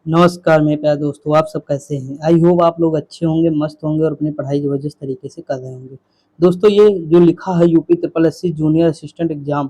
नमस्कार मेरे प्यारे दोस्तों, आप सब कैसे हैं? आई होप आप लोग अच्छे होंगे, मस्त होंगे और अपनी पढ़ाई ज़बरदस्त तरीके से कर रहे होंगे। दोस्तों ये जो लिखा है UP triple SC junior assistant exam,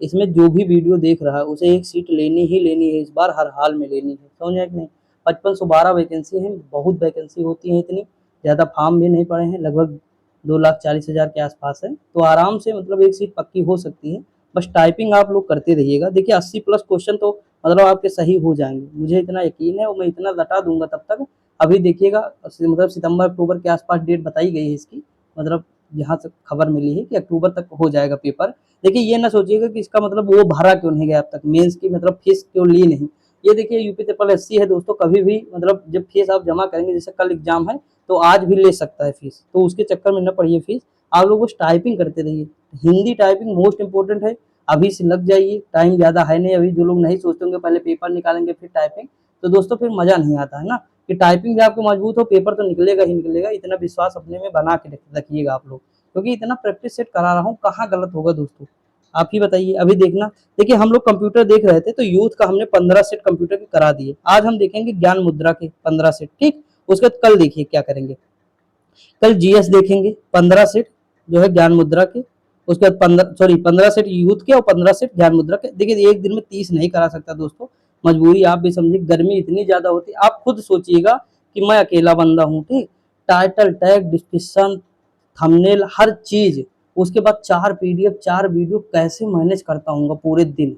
इसमें जो भी वीडियो देख रहा है उसे एक सीट लेनी ही लेनी है, इस बार हर हाल में लेनी है। समझ आया कि नहीं? 5512 वैकेंसी है, बहुत वैकेंसी होती है इतनी, ज़्यादा फॉर्म भी नहीं पड़े हैं, लगभग 2,40,000 के आसपास है, तो आराम से मतलब एक सीट पक्की हो सकती है। बस टाइपिंग आप लोग करते रहिएगा। देखिए 80 प्लस क्वेश्चन तो मतलब आपके सही हो जाएँगे, मुझे इतना यकीन है और मैं इतना रटा दूँगा तब तक। अभी देखिएगा मतलब सितंबर-अक्टूबर के आस-पास डेट बताई गई है इसकी, मतलब जहाँ तक खबर मिली है कि अक्टूबर तक हो जाएगा पेपर। देखिए ये ना सोचिएगा कि इसका मतलब वो भरा क्यों नहीं गया अब तक, मेंस की मतलब फीस क्यों ली नहीं। ये देखिए यूपी ट्रिपल एससी है दोस्तों, कभी भी मतलब जब फीस आप जमा करेंगे, जैसे कल एग्ज़ाम है, तो आज भी ले सकता है फीस, तो उसके चक्कर में ना पड़िए फीस। आप लोग बस टाइपिंग करते रहिए, हिंदी टाइपिंग मोस्ट इम्पोर्टेंट है। अभी से लग जाइए, टाइम ज़्यादा है नहीं अभी। जो लोग नहीं सोचते होंगे पहले पेपर निकालेंगे फिर टाइपिंग, तो दोस्तों फिर मज़ा नहीं आता है ना, कि टाइपिंग भी आपको मजबूत हो, पेपर तो निकलेगा ही निकलेगा। इतना विश्वास अपने में बना के रखिएगा आप लोग, क्योंकि इतना प्रैक्टिस सेट करा रहा हूँ, कहाँ गलत होगा दोस्तों, आप ही बताइए। अभी देखना, देखिए हम लोग कंप्यूटर देख रहे थे तो यूथ का हमने 15 सेट कंप्यूटर के करा दिए। आज हम देखेंगे ज्ञान मुद्रा के 15 सेट, ठीक। उसके बाद कल देखिए क्या करेंगे, कल जीएस देखेंगे 15 सेट जो है ज्ञान मुद्रा के। उसके बाद 15 सेट यूथ के और 15 सेट ज्ञान मुद्रा के। देखिए एक दिन में 30 नहीं करा सकता दोस्तों, मजबूरी आप भी समझिए, गर्मी इतनी ज्यादा होती है। आप खुद सोचिएगा कि मैं अकेला बंदा हूँ, ठीक। टाइटल टैग डिस्क्रिप्शन थंबनेल हर चीज, उसके बाद 4 पीडीएफ 4 वीडियो, कैसे मैनेज करता हूँ पूरे दिन।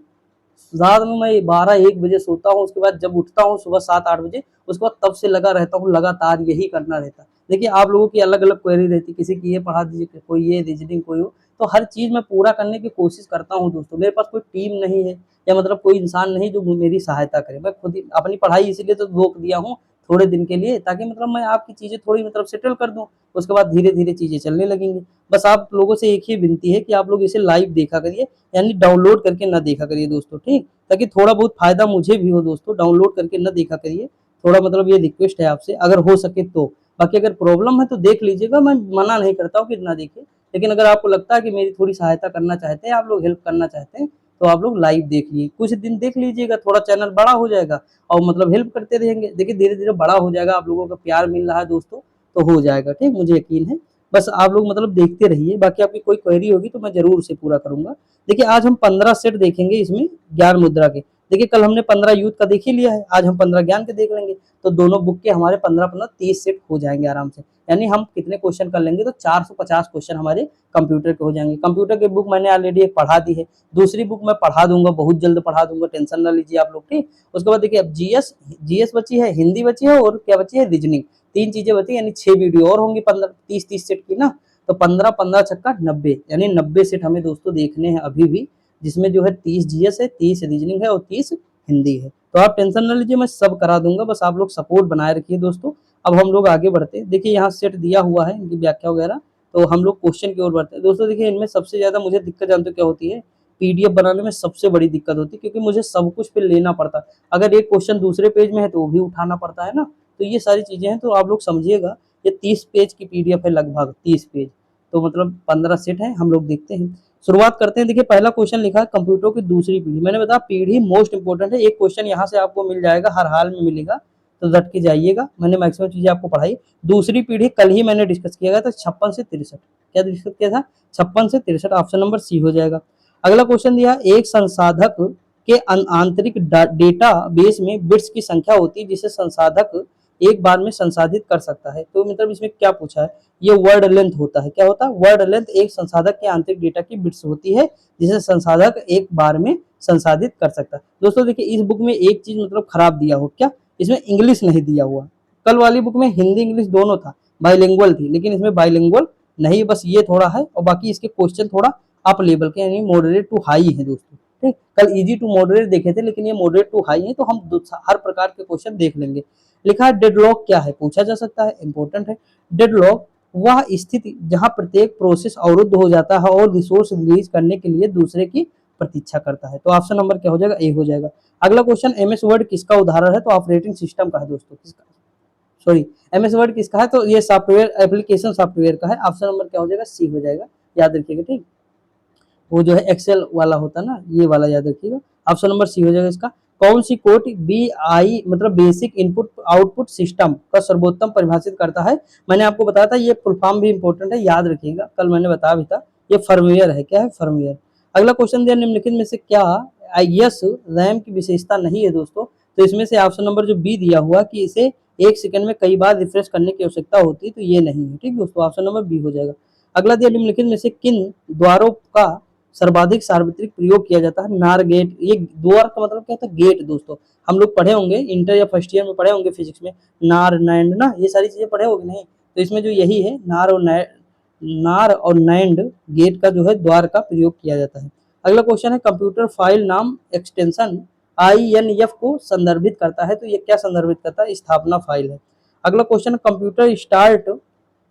रात में मैं 12-1 बजे सोता हूँ, उसके बाद जब उठता हूँ सुबह 7-8 बजे, उसके बाद तब से लगा रहता हूँ, लगातार यही करना रहता है। देखिए आप लोगों की अलग अलग क्वेरी रहती है, किसी की ये पढ़ा दीजिए, कोई ये रीजनिंग, कोई वो, तो हर चीज मैं पूरा करने की कोशिश करता हूँ दोस्तों। मेरे पास कोई टीम नहीं है, या मतलब कोई इंसान नहीं जो मेरी सहायता करे, मैं खुद ही अपनी पढ़ाई इसीलिए तो रोक दिया हूँ थोड़े दिन के लिए, ताकि मतलब मैं आपकी चीजें थोड़ी मतलब सेटल कर दूं, उसके बाद धीरे धीरे चीजें चलने लगेंगी। बस आप लोगों से एक ही विनती है कि आप लोग इसे लाइव देखा करिए, यानी डाउनलोड करके ना देखा करिए दोस्तों, ठीक, ताकि थोड़ा बहुत फायदा मुझे भी हो दोस्तों। डाउनलोड करके न देखा करिए, थोड़ा मतलब ये रिक्वेस्ट है आपसे, अगर हो सके तो। बाकी अगर प्रॉब्लम है तो देख लीजिएगा, मैं मना नहीं करता हूँ कि ना देखें, लेकिन अगर आपको लगता है कि मेरी थोड़ी सहायता करना चाहते हैं आप लोग, हेल्प करना चाहते हैं, तो आप लोग लाइव देखिए, कुछ दिन देख लीजिएगा, थोड़ा चैनल बड़ा हो जाएगा और मतलब हेल्प करते रहेंगे। देखिए धीरे धीरे बड़ा हो जाएगा, आप लोगों का प्यार मिल रहा है दोस्तों, तो हो जाएगा, ठीक, मुझे यकीन है। बस आप लोग मतलब देखते रहिए, बाकी आपकी कोई क्वेरी होगी तो मैं जरूर से पूरा करूंगा। देखिए आज हम 15 सेट देखेंगे इसमें ज्ञान मुद्रा के। देखिए कल हमने 15 यूथ का देख ही लिया है, आज हम 15 ज्ञान के देख लेंगे, तो दोनों बुक के हमारे 15-15 30 सेट हो जाएंगे आराम से। यानी हम कितने क्वेश्चन कर लेंगे, तो 450 क्वेश्चन हमारे कंप्यूटर के हो जाएंगे। कंप्यूटर की बुक मैंने ऑलरेडी एक पढ़ा दी है, दूसरी बुक मैं पढ़ा दूंगा, बहुत जल्द पढ़ा दूंगा, टेंशन ना लीजिए आप लोग, ठीक। उसके बाद देखिए अब जीएस जीएस बची है, हिंदी बची है और क्या बची है, रीजनिंग। 3 चीजें बची, यानी 6 वीडियो और होंगी 15 30 30 सेट की ना, तो 15 15 छक्का 90, यानी 90 सेट हमें दोस्तों देखने हैं अभी भी, जिसमें जो है 30 जीएस है, 30 रीजनिंग है और 30 हिंदी है। तो आप टेंशन ना लीजिए, मैं सब करा दूंगा, बस आप लोग सपोर्ट बनाए रखिए दोस्तों। अब हम लोग आगे बढ़ते हैं, देखिए यहाँ सेट दिया हुआ है इनकी व्याख्या वगैरह, तो हम लोग क्वेश्चन की ओर बढ़ते हैं दोस्तों। देखिए इनमें सबसे ज्यादा मुझे दिक्कत जानते हो क्या होती है, पीडीएफ बनाने में सबसे बड़ी दिक्कत होती है, क्योंकि मुझे सब कुछ फिर लेना पड़ता है। अगर एक क्वेश्चन दूसरे पेज में है तो वो भी उठाना पड़ता है ना, तो ये सारी चीजें हैं, तो आप लोग समझिएगा। ये 30 पेज की पीडीएफ है, लगभग 30 पेज, तो मतलब 15 सेट है, हम लोग देखते हैं। शुरुआत करते हैं। देखिए पहला क्वेश्चन लिखा है कंप्यूटर की दूसरी पीढ़ी, मैंने बताया पीढ़ी मोस्ट इंपोर्टेंट है, एक क्वेश्चन यहाँ से आपको मिल जाएगा, हर हाल में मिलेगा, तो डट के जाइएगा। मैंने मैक्सिमम चीजें आपको पढ़ाई। दूसरी पीढ़ी कल ही मैंने डिस्कस किया गया था, 56 से 63, क्या डिस्कस किया था, 56 से 63, ऑप्शन नंबर सी हो जाएगा। अगला क्वेश्चन दिया, एक संसाधक के आंतरिक डेटा बेस में बिट्स की संख्या होती है जिसे संसाधक एक बार में संसाधित कर सकता है। तो मतलब इसमें क्या पूछा है, ये वर्ड लेंथ होता है। क्या होता है, वर्ड लेंथ एक संसाधक के आंतरिक डेटा की बिट्स होती है जिसे संसाधक एक बार में संसाधित कर सकता है। दोस्तों देखिए इस बुक में एक चीज मतलब खराब दिया हो क्या, इसमें इंग्लिश नहीं दिया हुआ। कल वाली बुक में हिंदी इंग्लिश दोनों था, बाइलिंगुअल थी, लेकिन इसमें बाइलिंगुअल नहीं, बस ये थोड़ा है, और बाकी इसके क्वेश्चन थोड़ा अप लेवल के, यानी मॉडरेट टू हाई है दोस्तों, ठीक। कल इजी टू मॉडरेट देखे थे, लेकिन ये मॉडरेट टू हाई है, तो हम हर प्रकार के क्वेश्चन देख लेंगे। लिखा है डेडलॉक क्या है, पूछा जा सकता है, इंपॉर्टेंट है। डेडलॉक वह स्थिति जहां प्रत्येक प्रोसेस अवरुद्ध हो जाता है और रिसोर्स रिलीज करने के लिए दूसरे की प्रतीक्षा करता है। तो ऑप्शन नंबर क्या हो जाएगा, ए हो जाएगा। अगला क्वेश्चन, एमएस वर्ड किसका उदाहरण है, तो ऑपरेटिंग सिस्टम का है दोस्तों, किसका, सॉरी, एमएस वर्ड किसका है, तो ये सॉफ्टवेयर एप्लीकेशन सॉफ्टवेयर का है। ऑप्शन नंबर क्या हो जाएगा, सी हो जाएगा, याद रखिएगा, ठीक। वो जो है एक्सेल वाला होता है ना, ये वाला याद रखिएगा, ऑप्शन नंबर सी हो जाएगा इसका। कौन सी कोड BI मतलब बेसिक इनपुट आउटपुट सिस्टम का सर्वोत्तम परिभाषित करता है? मैंने आपको बताया था, ये फुल फॉर्म भी इंपॉर्टेंट है, याद रखिएगा, कल मैंने बताया भी था। ये फर्मवेयर है। क्या है? फर्मवेयर। अगला क्वेश्चन दिया, निम्नलिखित में से क्या आईएस रैम की विशेषता नहीं है दोस्तों? तो इसमें से ऑप्शन नंबर जो बी दिया हुआ कि इसे 1 सेकंड में कई बार रिफ्रेश करने की आवश्यकता होती है, तो ये नहीं है। ठीक दोस्तों, ऑप्शन नंबर बी हो जाएगा। अगला दिया, निम्नलिखित में से किन द्वारों का सर्वाधिक सार्वत्रिक प्रयोग किया जाता है? नार गेट। ये द्वार का मतलब क्या होता है? गेट दोस्तों। हम लोग पढ़े होंगे इंटर या फर्स्ट ईयर में पढ़े होंगे फिजिक्स में, नार नैंड ना, ये सारी चीजें पढ़े होंगे नहीं? तो इसमें जो यही है, नार और नैंड गेट का जो है द्वार का प्रयोग किया जाता है। अगला क्वेश्चन है, कंप्यूटर फाइल नाम एक्सटेंशन INF को संदर्भित करता है, तो ये क्या संदर्भित करता है? स्थापना फाइल है। अगला क्वेश्चन, कंप्यूटर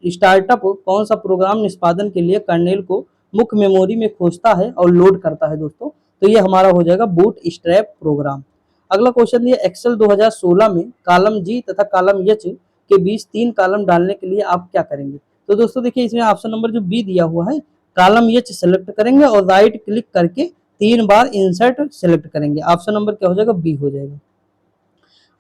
स्टार्टअप कौन सा प्रोग्राम निष्पादन के लिए कर्नेल को मुख्य मेमोरी में खोजता है और लोड करता है दोस्तों? तो ये हमारा हो जाएगा बूट स्ट्रैप प्रोग्राम। अगला क्वेश्चन, ये एक्सेल 2016 में कॉलम जी तथा कॉलम एच के बीच 3 कॉलम डालने के लिए आप क्या करेंगे? तो दोस्तों देखिए, इसमें ऑप्शन नंबर जो बी दिया हुआ है, कॉलम एच सेलेक्ट करेंगे और राइट क्लिक करके 3 बार इंसर्ट सेलेक्ट करेंगे। ऑप्शन नंबर क्या हो जाएगा? बी हो जाएगा।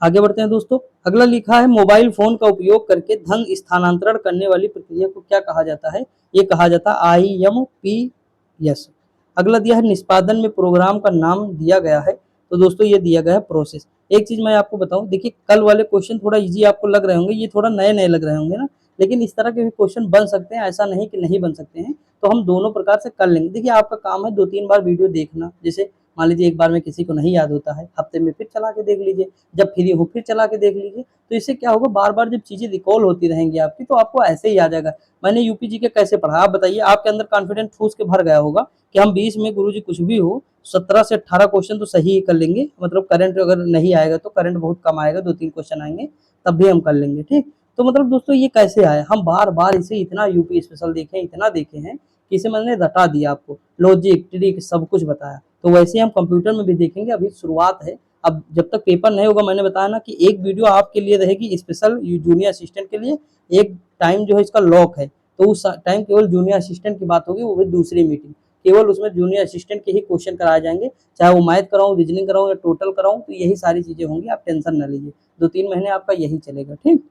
आगे बढ़ते हैं दोस्तों। अगला लिखा है, मोबाइल फोन का उपयोग करके धन स्थानांतरण करने वाली प्रक्रिया को क्या कहा जाता है? ये कहा जाता है IMPS। अगला दिया है, निष्पादन में प्रोग्राम का नाम दिया गया है, तो दोस्तों ये दिया गया है प्रोसेस। एक चीज मैं आपको बताऊं, देखिए कल वाले क्वेश्चन थोड़ा इजी आपको लग रहे होंगे, ये थोड़ा नए नए लग रहे होंगे ना, लेकिन इस तरह के भी क्वेश्चन बन सकते हैं, ऐसा नहीं कि नहीं बन सकते हैं। तो हम दोनों प्रकार से कर लेंगे। देखिए आपका काम है 2-3 बार वीडियो देखना, जैसे मान लीजिए एक बार में किसी को नहीं याद होता है, हफ्ते में फिर चला के देख लीजिए, जब फ्री हो फिर चला के देख लीजिए। तो इससे क्या होगा, बार बार जब चीजें रिकॉल होती रहेंगी आपकी, तो आपको ऐसे ही आ जाएगा। मैंने यूपी के कैसे पढ़ा, आप बताइए, आपके अंदर कॉन्फिडेंस ठूस के भर गया होगा कि हम 20 में गुरुजी कुछ भी हो 17 से 18 क्वेश्चन तो सही ही कर लेंगे, मतलब करंट अगर नहीं आएगा तो करंट बहुत कम आएगा, 2-3 क्वेश्चन आएंगे तब भी हम कर लेंगे। ठीक, तो मतलब दोस्तों ये कैसे आया, हम बार बार इसे इतना यूपी स्पेशल देखे, इतना देखे हैं कि इसे मैंने रटा दिया, आपको लॉजिक ट्रिक सब कुछ बताया। तो वैसे हम कंप्यूटर में भी देखेंगे, अभी शुरुआत है। अब जब तक पेपर नहीं होगा, मैंने बताया ना कि एक वीडियो आपके लिए रहेगी स्पेशल जूनियर असिस्टेंट के लिए, एक टाइम जो है इसका लॉक है, तो उस टाइम केवल जूनियर असिस्टेंट की बात होगी, वो भी दूसरी मीटिंग, केवल उसमें जूनियर असिस्टेंट के ही क्वेश्चन कराए जाएंगे, चाहे वो मैथ कराऊं, रीजनिंग कराऊं या टोटल कराऊं, तो यही सारी चीजें होंगी, आप टेंशन न लीजिए। 2-3 महीने आपका यही चलेगा। ठीक,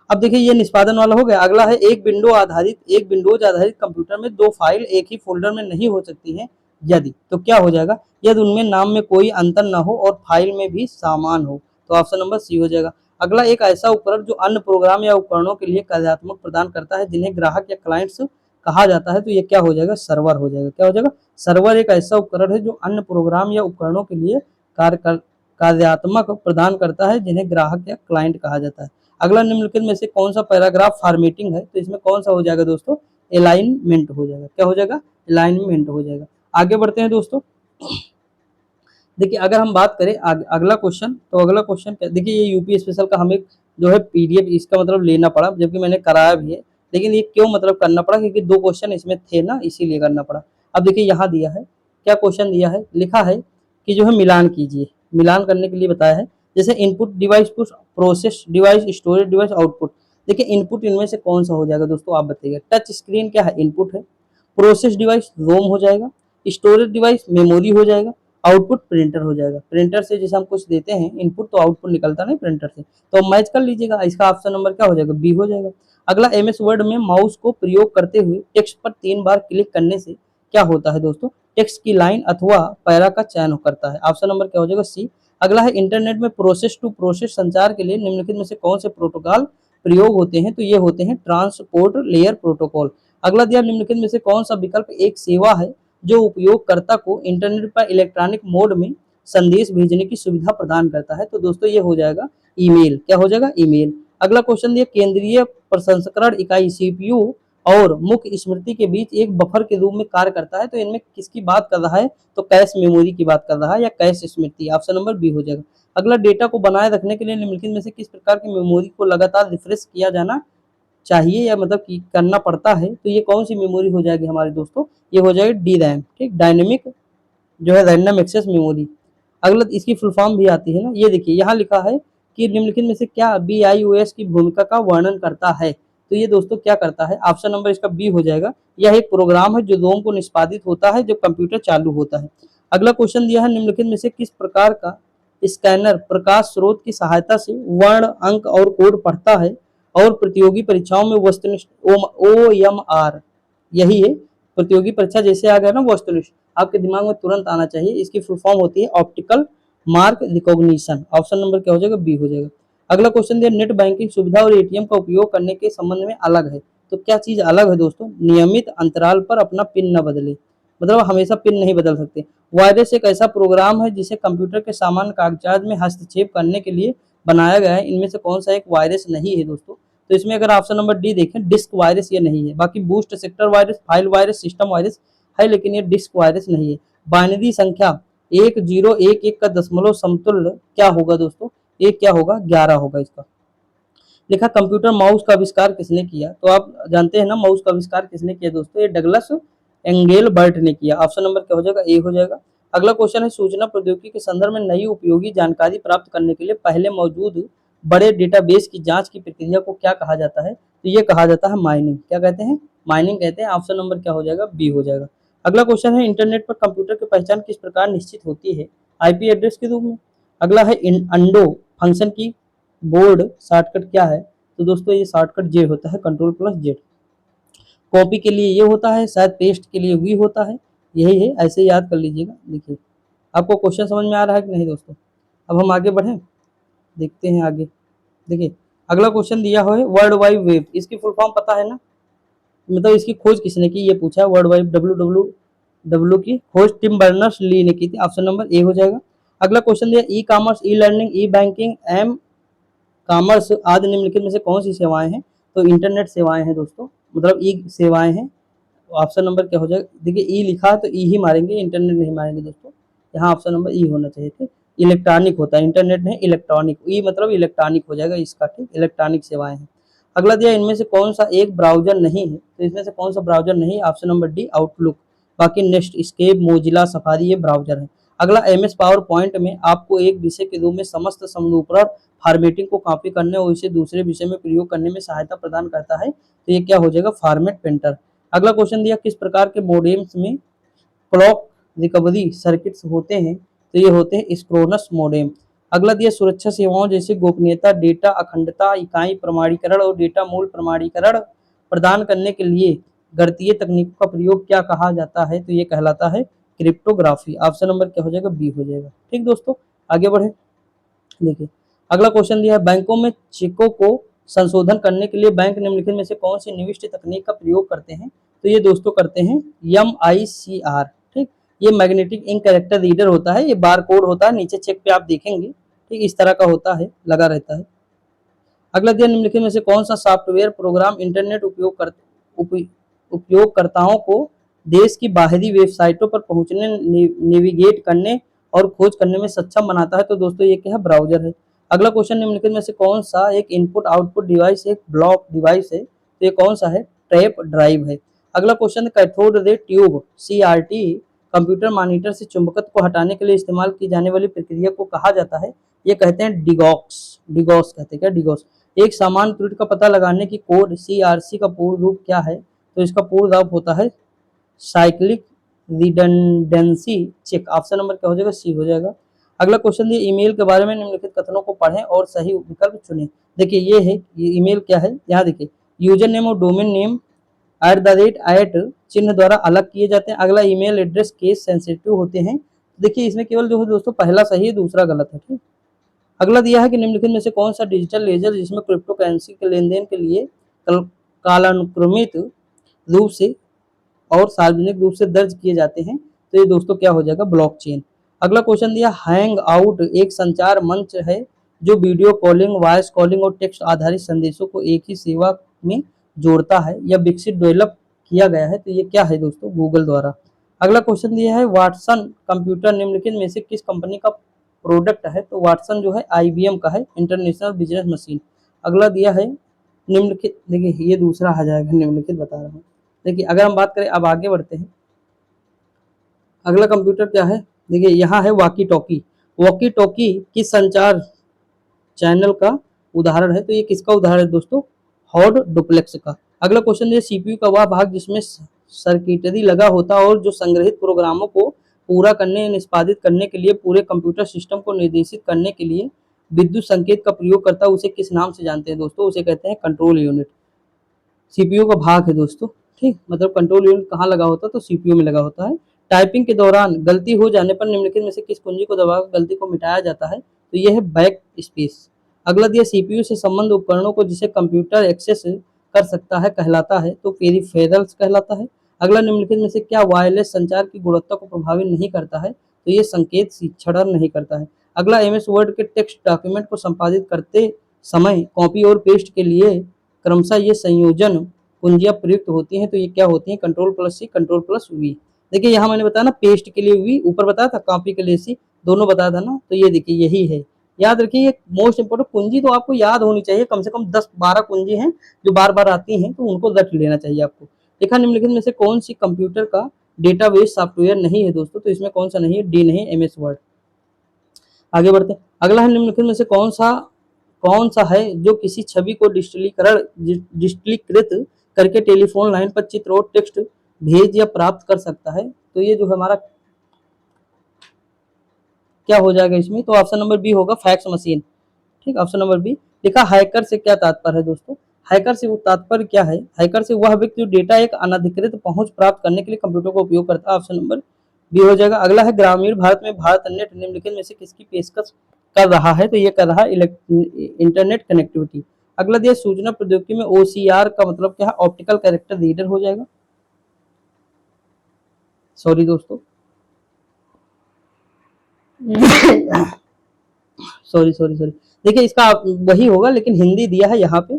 अब देखिए ये निष्पादन वाला हो गया। अगला है, एक विंडोज आधारित कंप्यूटर में 2 फाइल एक ही फोल्डर में नहीं हो सकती हैं, यदि, तो क्या हो जाएगा? यदि उनमें नाम में कोई अंतर न हो और फाइल में भी समान हो, तो ऑप्शन नंबर सी हो जाएगा। अगला, एक ऐसा उपकरण जो अन्य प्रोग्राम या उपकरणों के लिए कार्यात्मक प्रदान करता है जिन्हें ग्राहक या क्लाइंट्स कहा जाता है, तो ये क्या हो जाएगा? सर्वर हो जाएगा। क्या हो जाएगा? सर्वर एक ऐसा उपकरण है जो अन्य प्रोग्राम या उपकरणों के लिए कार्यात्मक प्रदान करता है जिन्हें ग्राहक या क्लाइंट कहा जाता है। अगला, निम्नलिखित में से कौन सा पैराग्राफ फॉर्मेटिंग है? तो इसमें कौन सा हो जाएगा दोस्तों? अलाइनमेंट हो जाएगा। क्या हो जाएगा? अलाइनमेंट हो जाएगा। आगे बढ़ते हैं दोस्तों। देखिए अगर हम बात करें अगला क्वेश्चन, तो अगला क्वेश्चन देखिए, ये यूपी स्पेशल का हमें जो है पीडीएफ इसका मतलब लेना पड़ा, जबकि मैंने कराया भी है, लेकिन ये क्यों मतलब करना पड़ा, क्योंकि 2 क्वेश्चन इसमें थे ना, इसीलिए करना पड़ा। अब देखिए यहाँ दिया है, क्या क्वेश्चन दिया है, लिखा है कि जो है मिलान कीजिए, मिलान करने के लिए बताया है, जैसे input device, process device, storage device, output. देखिए इनपुट इनमें से कौन सा हो जाएगा दोस्तों, आप बताइएगा। टच स्क्रीन क्या है? इनपुट है। प्रोसेस डिवाइस रोम हो जाएगा। स्टोरेज डिवाइस मेमोरी हो जाएगा। आउटपुट प्रिंटर हो जाएगा। प्रिंटर से जैसे हम कुछ देते हैं इनपुट, तो आउटपुट निकलता नहीं प्रिंटर से, तो मैच कर लीजिएगा। इसका ऑप्शन नंबर क्या हो जाएगा? बी हो जाएगा। अगला, एमएस वर्ड में माउस को प्रयोग करते हुए टेक्स्ट पर 3 बार क्लिक करने से क्या होता है दोस्तों? टेक्स्ट की लाइन अथवा पैरा का चयन करता है। ऑप्शन नंबर क्या हो जाएगा? सी। अगला है, इंटरनेट में प्रोसेस टू प्रोसेस संचार के लिए निम्नलिखित में से कौन से प्रोटोकॉल प्रयोग होते हैं? तो ये होते हैं ट्रांसपोर्ट लेयर प्रोटोकॉल। अगला दिया, निम्नलिखित में से कौन सा विकल्प एक सेवा है जो उपयोगकर्ता को इंटरनेट पर इलेक्ट्रॉनिक मोड में संदेश भेजने की सुविधा प्रदान करता है? तो दोस्तों ये हो जाएगा ईमेल। क्या हो जाएगा? ईमेल। अगला क्वेश्चन दिया, केंद्रीय प्रसंस्करण इकाई सीपीयू और मुख्य स्मृति के बीच एक बफर के रूप में कार्य करता है, तो इनमें किसकी बात कर रहा है? तो कैश मेमोरी की बात कर रहा है, या कैश स्मृति। ऑप्शन नंबर बी हो जाएगा। अगला, डेटा को बनाए रखने के लिए निम्नलिखित में से किस प्रकार की मेमोरी को लगातार रिफ्रेश किया जाना चाहिए, या मतलब कि करना पड़ता है? तो ये कौन सी मेमोरी हो जाएगी हमारे दोस्तों? ये हो जाएगी डी रैम। ठीक, डायनेमिक जो है रैंडम एक्सेस मेमोरी। अगला, इसकी फुल फॉर्म भी आती है ना, ये देखिए यहाँ लिखा है कि निम्नलिखित में से क्या BIOS की भूमिका का वर्णन करता है? तो ये दोस्तों क्या करता है? ऑप्शन नंबर इसका बी हो जाएगा। यह एक प्रोग्राम है जो रोम को निष्पादित होता है जब कंप्यूटर चालू होता है। अगला क्वेश्चन दिया है, निम्नलिखित में से किस प्रकार का स्कैनर प्रकाश स्रोत की सहायता से वर्ण, अंक और कोड पढ़ता है और प्रतियोगी परीक्षाओं में वस्तुनिष्ठ OMR, यही है प्रतियोगी परीक्षा जैसे आ गया ना वस्तुनिष्ठ, आपके दिमाग में तुरंत आना चाहिए। इसकी फुल फॉर्म होती है optical mark recognition. Option number क्या हो जाएगा? बी हो जाएगा। अगला क्वेश्चन दिया, नेट बैंकिंग सुविधा और एटीएम का उपयोग करने के संबंध में अलग है। तो क्या चीज अलग है दोस्तों? नियमित अंतराल पर अपना पिन न बदले, मतलब हमेशा पिन नहीं बदल सकते। वायरस एक ऐसा प्रोग्राम है जिसे कंप्यूटर के सामान्य कागजात में हस्तक्षेप करने के लिए बनाया गया है। इनमें से कौन सा एक वायरस नहीं है दोस्तों? तो इसमें अगर ऑप्शन नंबर डी देखें, डिस्क वायरस ये नहीं है। बाकी boost, sector virus, file virus, system virus है, लेकिन ये डिस्क वायरस नहीं है। बाइनरी संख्या 1011 का दशमलव समतुल्य क्या होगा दोस्तों? एक क्या होगा? 11 होगा इसका। लिखा कंप्यूटर माउस का आविष्कार किसने किया? तो आप जानते हैं ना माउस का आविष्कार किसने किया दोस्तों? ये डगलस एंगेलबर्ट ने किया। ऑप्शन नंबर क्या हो जाएगा? ए हो जाएगा। अगला क्वेश्चन है, सूचना प्रौद्योगिकी के संदर्भ में नई उपयोगी जानकारी प्राप्त करने के लिए पहले मौजूद बड़े डेटाबेस की जांच की प्रक्रिया को क्या कहा जाता है? तो ये कहा जाता है माइनिंग। क्या कहते हैं? माइनिंग कहते हैं। ऑप्शन नंबर क्या हो जाएगा? बी हो जाएगा। अगला क्वेश्चन है, इंटरनेट पर कंप्यूटर की पहचान किस प्रकार निश्चित होती है? आईपी एड्रेस के रूप में। अगला है, अंडो फंक्शन की बोर्ड शॉर्टकट क्या है? तो दोस्तों ये शॉर्टकट जे होता है, कंट्रोल प्लस जेड। कॉपी के लिए ये होता है, शायद पेस्ट के लिए वी होता है, यही है, ऐसे याद कर लीजिएगा। देखिए आपको क्वेश्चन समझ में आ रहा है कि नहीं दोस्तों? अब हम आगे बढ़ें, देखते हैं आगे। देखिए अगला क्वेश्चन दिया हुआ है, वर्ल्ड वाइड वेब, इसकी फुल फॉर्म पता है ना? मतलब इसकी खोज किसने की, ये पूछा है। वर्ल्ड वाइड डब्ल्यू की खोज टिम बर्नर्स ली ने की थी। ऑप्शन नंबर ए हो जाएगा। अगला क्वेश्चन दिया, ई कॉमर्स, ई लर्निंग, ई बैंकिंग, एम कॉमर्स आदि निम्नलिखित में से कौन सी सेवाएं हैं? तो इंटरनेट सेवाएं हैं दोस्तों, मतलब ई सेवाएं हैं। ऑप्शन नंबर क्या हो जाएगा? देखिए ई लिखा है तो ई ही मारेंगे, इंटरनेट नहीं मारेंगे दोस्तों। यहाँ ऑप्शन नंबर ई होना चाहिए। ठीक, इलेक्ट्रॉनिक होता है, इंटरनेट नहीं इलेक्ट्रॉनिक, ई मतलब इलेक्ट्रॉनिक हो जाएगा इसका। ठीक, इलेक्ट्रॉनिक सेवाएं हैं। अगला दिया, इनमें से कौन सा एक ब्राउजर नहीं है? तो इसमें से कौन सा ब्राउजर नहीं? Option number D outlook. बाकी नेक्स्ट, स्केप, मोजिला, सफारी ये ब्राउजर है। अगला, एमएस पावर पॉइंट में आपको एक विषय के रूप में समस्त समरूपण फॉर्मेटिंग को कॉपी करने और इसे दूसरे विषय में प्रयोग करने में सहायता प्रदान करता है। तो ये क्या हो जाएगा? Format painter. अगला क्वेश्चन दिया, किस प्रकार के मोडेम्स में क्लॉक रिकवरी सर्किट्स होते हैं? तो ये होते हैं स्क्रोनस मोडेम। अगला दिया, सुरक्षा सेवाओं जैसे गोपनीयता, डेटा अखंडता, इकाई प्रमाणीकरण और डेटा मूल प्रमाणीकरण प्रदान करने के लिए गणितीय तकनीकों का प्रयोग क्या कहा जाता है? तो ये कहलाता है क्रिप्टोग्राफी। ऑप्शन नंबर क्या हो जाएगा? बी हो जाएगा। ठीक दोस्तों, आगे बढ़े। देखिए अगला क्वेश्चन दिया है, बैंकों में चेकों को संशोधन करने के लिए बैंक निम्नलिखित में से कौन सी निविष्ट तकनीक का प्रयोग करते हैं? तो ये दोस्तों करते हैं MICR। ठीक, ये मैग्नेटिक इंक कैरेक्टर रीडर होता है, ये बार कोड होता है, नीचे चेक पे आप देखेंगे। ठीक, इस तरह का होता है, लगा रहता है। अगला दिया, निम्नलिखित में से कौन सा सॉफ्टवेयर प्रोग्राम इंटरनेट उपयोगकर्ताओं को देश की बाहरी वेबसाइटों पर पहुंचने, नेविगेट करने और खोज करने में सक्षम बनाता है? तो दोस्तों ये क्या है? ब्राउजर है। अगला क्वेश्चन, निम्नलिखित में से कौन सा एक इनपुट आउटपुट डिवाइस एक ब्लॉक डिवाइस है? तो ये कौन सा है? टैप ड्राइव है। अगला question, cathode ray tube CRT computer monitor से चुंबकत्व को हटाने के लिए इस्तेमाल की जाने वाली प्रक्रिया को कहा जाता है? ये कहते हैं डिगॉक्स। डिगॉस कहते हैं क्या? डिगॉस। एक सामान्य त्रुटि का पता लगाने की कोड CRC का पूर्ण रूप क्या है? तो इसका पूर्ण रूप होता है cyclic redundancy check. Option number क्या हो जाएगा? सी हो जाएगा। अगला क्वेश्चन दिया, ईमेल के बारे में निम्नलिखित कथनों को पढ़ें और सही विकल्प चुनें। देखिए ये है, ये ईमेल क्या है? यहाँ देखिए, यूजर नेम और डोमेन नेम @ चिन्ह द्वारा अलग किए जाते हैं। अगला, ईमेल एड्रेस केस सेंसिटिव होते हैं। देखिए इसमें केवल जो है दोस्तों पहला सही है, दूसरा गलत है। ठीक, अगला दिया है कि निम्नलिखित में से कौन सा डिजिटल लेजर जिसमें क्रिप्टो करेंसी के लेन देन के लिए कालानुक्रमित रूप से और सार्वजनिक रूप से दर्ज किए जाते हैं? तो ये दोस्तों क्या हो जाएगा? ब्लॉकचेन। अगला क्वेश्चन दिया, हैंग आउट एक संचार मंच है जो वीडियो कॉलिंग, वॉइस कॉलिंग और टेक्स्ट आधारित संदेशों को एक ही सेवा में जोड़ता है। यह विकसित डेवलप किया गया है। तो ये क्या है दोस्तों? गूगल द्वारा। अगला क्वेश्चन दिया है, वाटसन कंप्यूटर निम्नलिखित में से किस कंपनी का प्रोडक्ट है? तो वाटसन जो है IBM का है, इंटरनेशनल बिजनेस मशीन। अगला दिया है निम्नलिखित, देखिए ये दूसरा आ जाएगा, निम्नलिखित बता रहा हूँ। देखिए अगर हम बात करें, अब आगे बढ़ते हैं। अगला कंप्यूटर क्या है? देखिए यहाँ है वॉकी टॉकी। वॉकी टॉकी किस संचार चैनल का उदाहरण है? तो ये किसका उदाहरण है दोस्तों? हॉट डुप्लेक्स का। अगला क्वेश्चन है, CPU का वह भाग जिसमें सर्किटरी लगा होता है और जो संग्रहित प्रोग्रामों को पूरा करने या निष्पादित करने के लिए पूरे कंप्यूटर सिस्टम को निर्देशित करने के लिए विद्युत संकेत का प्रयोग करता है, उसे किस नाम से जानते हैं दोस्तों? उसे कहते हैं कंट्रोल यूनिट। सीपीयू का भाग है दोस्तों, ठीक, मतलब कंट्रोल यूनिट कहाँ लगा होता है? तो सीपीयू में लगा होता है। टाइपिंग के दौरान गलती हो जाने पर निम्नलिखित में से किस कुंजी को दबाकर गलती को मिटाया जाता है? तो यह है बैक स्पेस। अगला दिया सीपीयू से संबंध उपकरणों को जिसे कंप्यूटर एक्सेस कर सकता है कहलाता है, तो पेरिफेरल्स कहलाता है। अगला निम्नलिखित में से क्या वायरलेस संचार की गुणवत्ता को प्रभावित नहीं करता है? तो ये संकेत क्षरण नहीं करता है। अगला एमएस वर्ड के टेक्स्ट डॉक्यूमेंट को संपादित करते समय कॉपी और पेस्ट के लिए क्रमशः ये संयोजन कुंजियां प्रयुक्त होती हैं, तो ये क्या होती हैं? Control plus C, control plus V. देखिए यहाँ मैंने बताया ना, पेस्ट के लिए वी, ऊपर बताया था कॉपी के लिए सी, दोनों बताया था ना, तो ये देखिए यही है। याद रखिए ये मोस्ट इंपोर्टेंट कुंजी तो आपको याद होनी चाहिए, कम से कम 10-12 कुंजी हैं जो बार बार आती हैं, तो उनको रट लेना चाहिए आपको। देखा निम्नलिखित में से कौन सी कंप्यूटर का डेटाबेस सॉफ्टवेयर नहीं है दोस्तों? तो इसमें कौन सा नहीं है? डी नहीं, एमएस वर्ड। आगे बढ़ते हैं। अगला है निम्नलिखित में से कौन सा है जो किसी छवि को डिजिटलीकृत करके टेलीफोन लाइन पर चित्र और टेक्स्ट भेज या प्राप्त कर सकता है? तो ये जो हमारा क्या हो जाएगा इसमें? तो ऑप्शन नंबर बी होगा, फैक्स मशीन। ठीक, ऑप्शन नंबर बी। लिखा हैकर से क्या तात्पर्य है दोस्तों? हैकर से वो तात्पर्य क्या है? हैकर से वह व्यक्ति जो डेटा एक अनधिकृत पहुंच प्राप्त करने के लिए कंप्यूटर का उपयोग करता है। ऑप्शन नंबर बी हो जाएगा। अगला है ग्रामीण भारत में भारत नेट निम्नलिखित में से किसकी पेशकश कर रहा है? तो ये कर रहा है इंटरनेट कनेक्टिविटी। अगला दिया सूचना प्रौद्योगिकी में ओसीआर का मतलब क्या है? ऑप्टिकल कैरेक्टर रीडर हो जाएगा। सॉरी दोस्तों, सॉरी देखिए इसका वही होगा, लेकिन हिंदी दिया है यहाँ पे,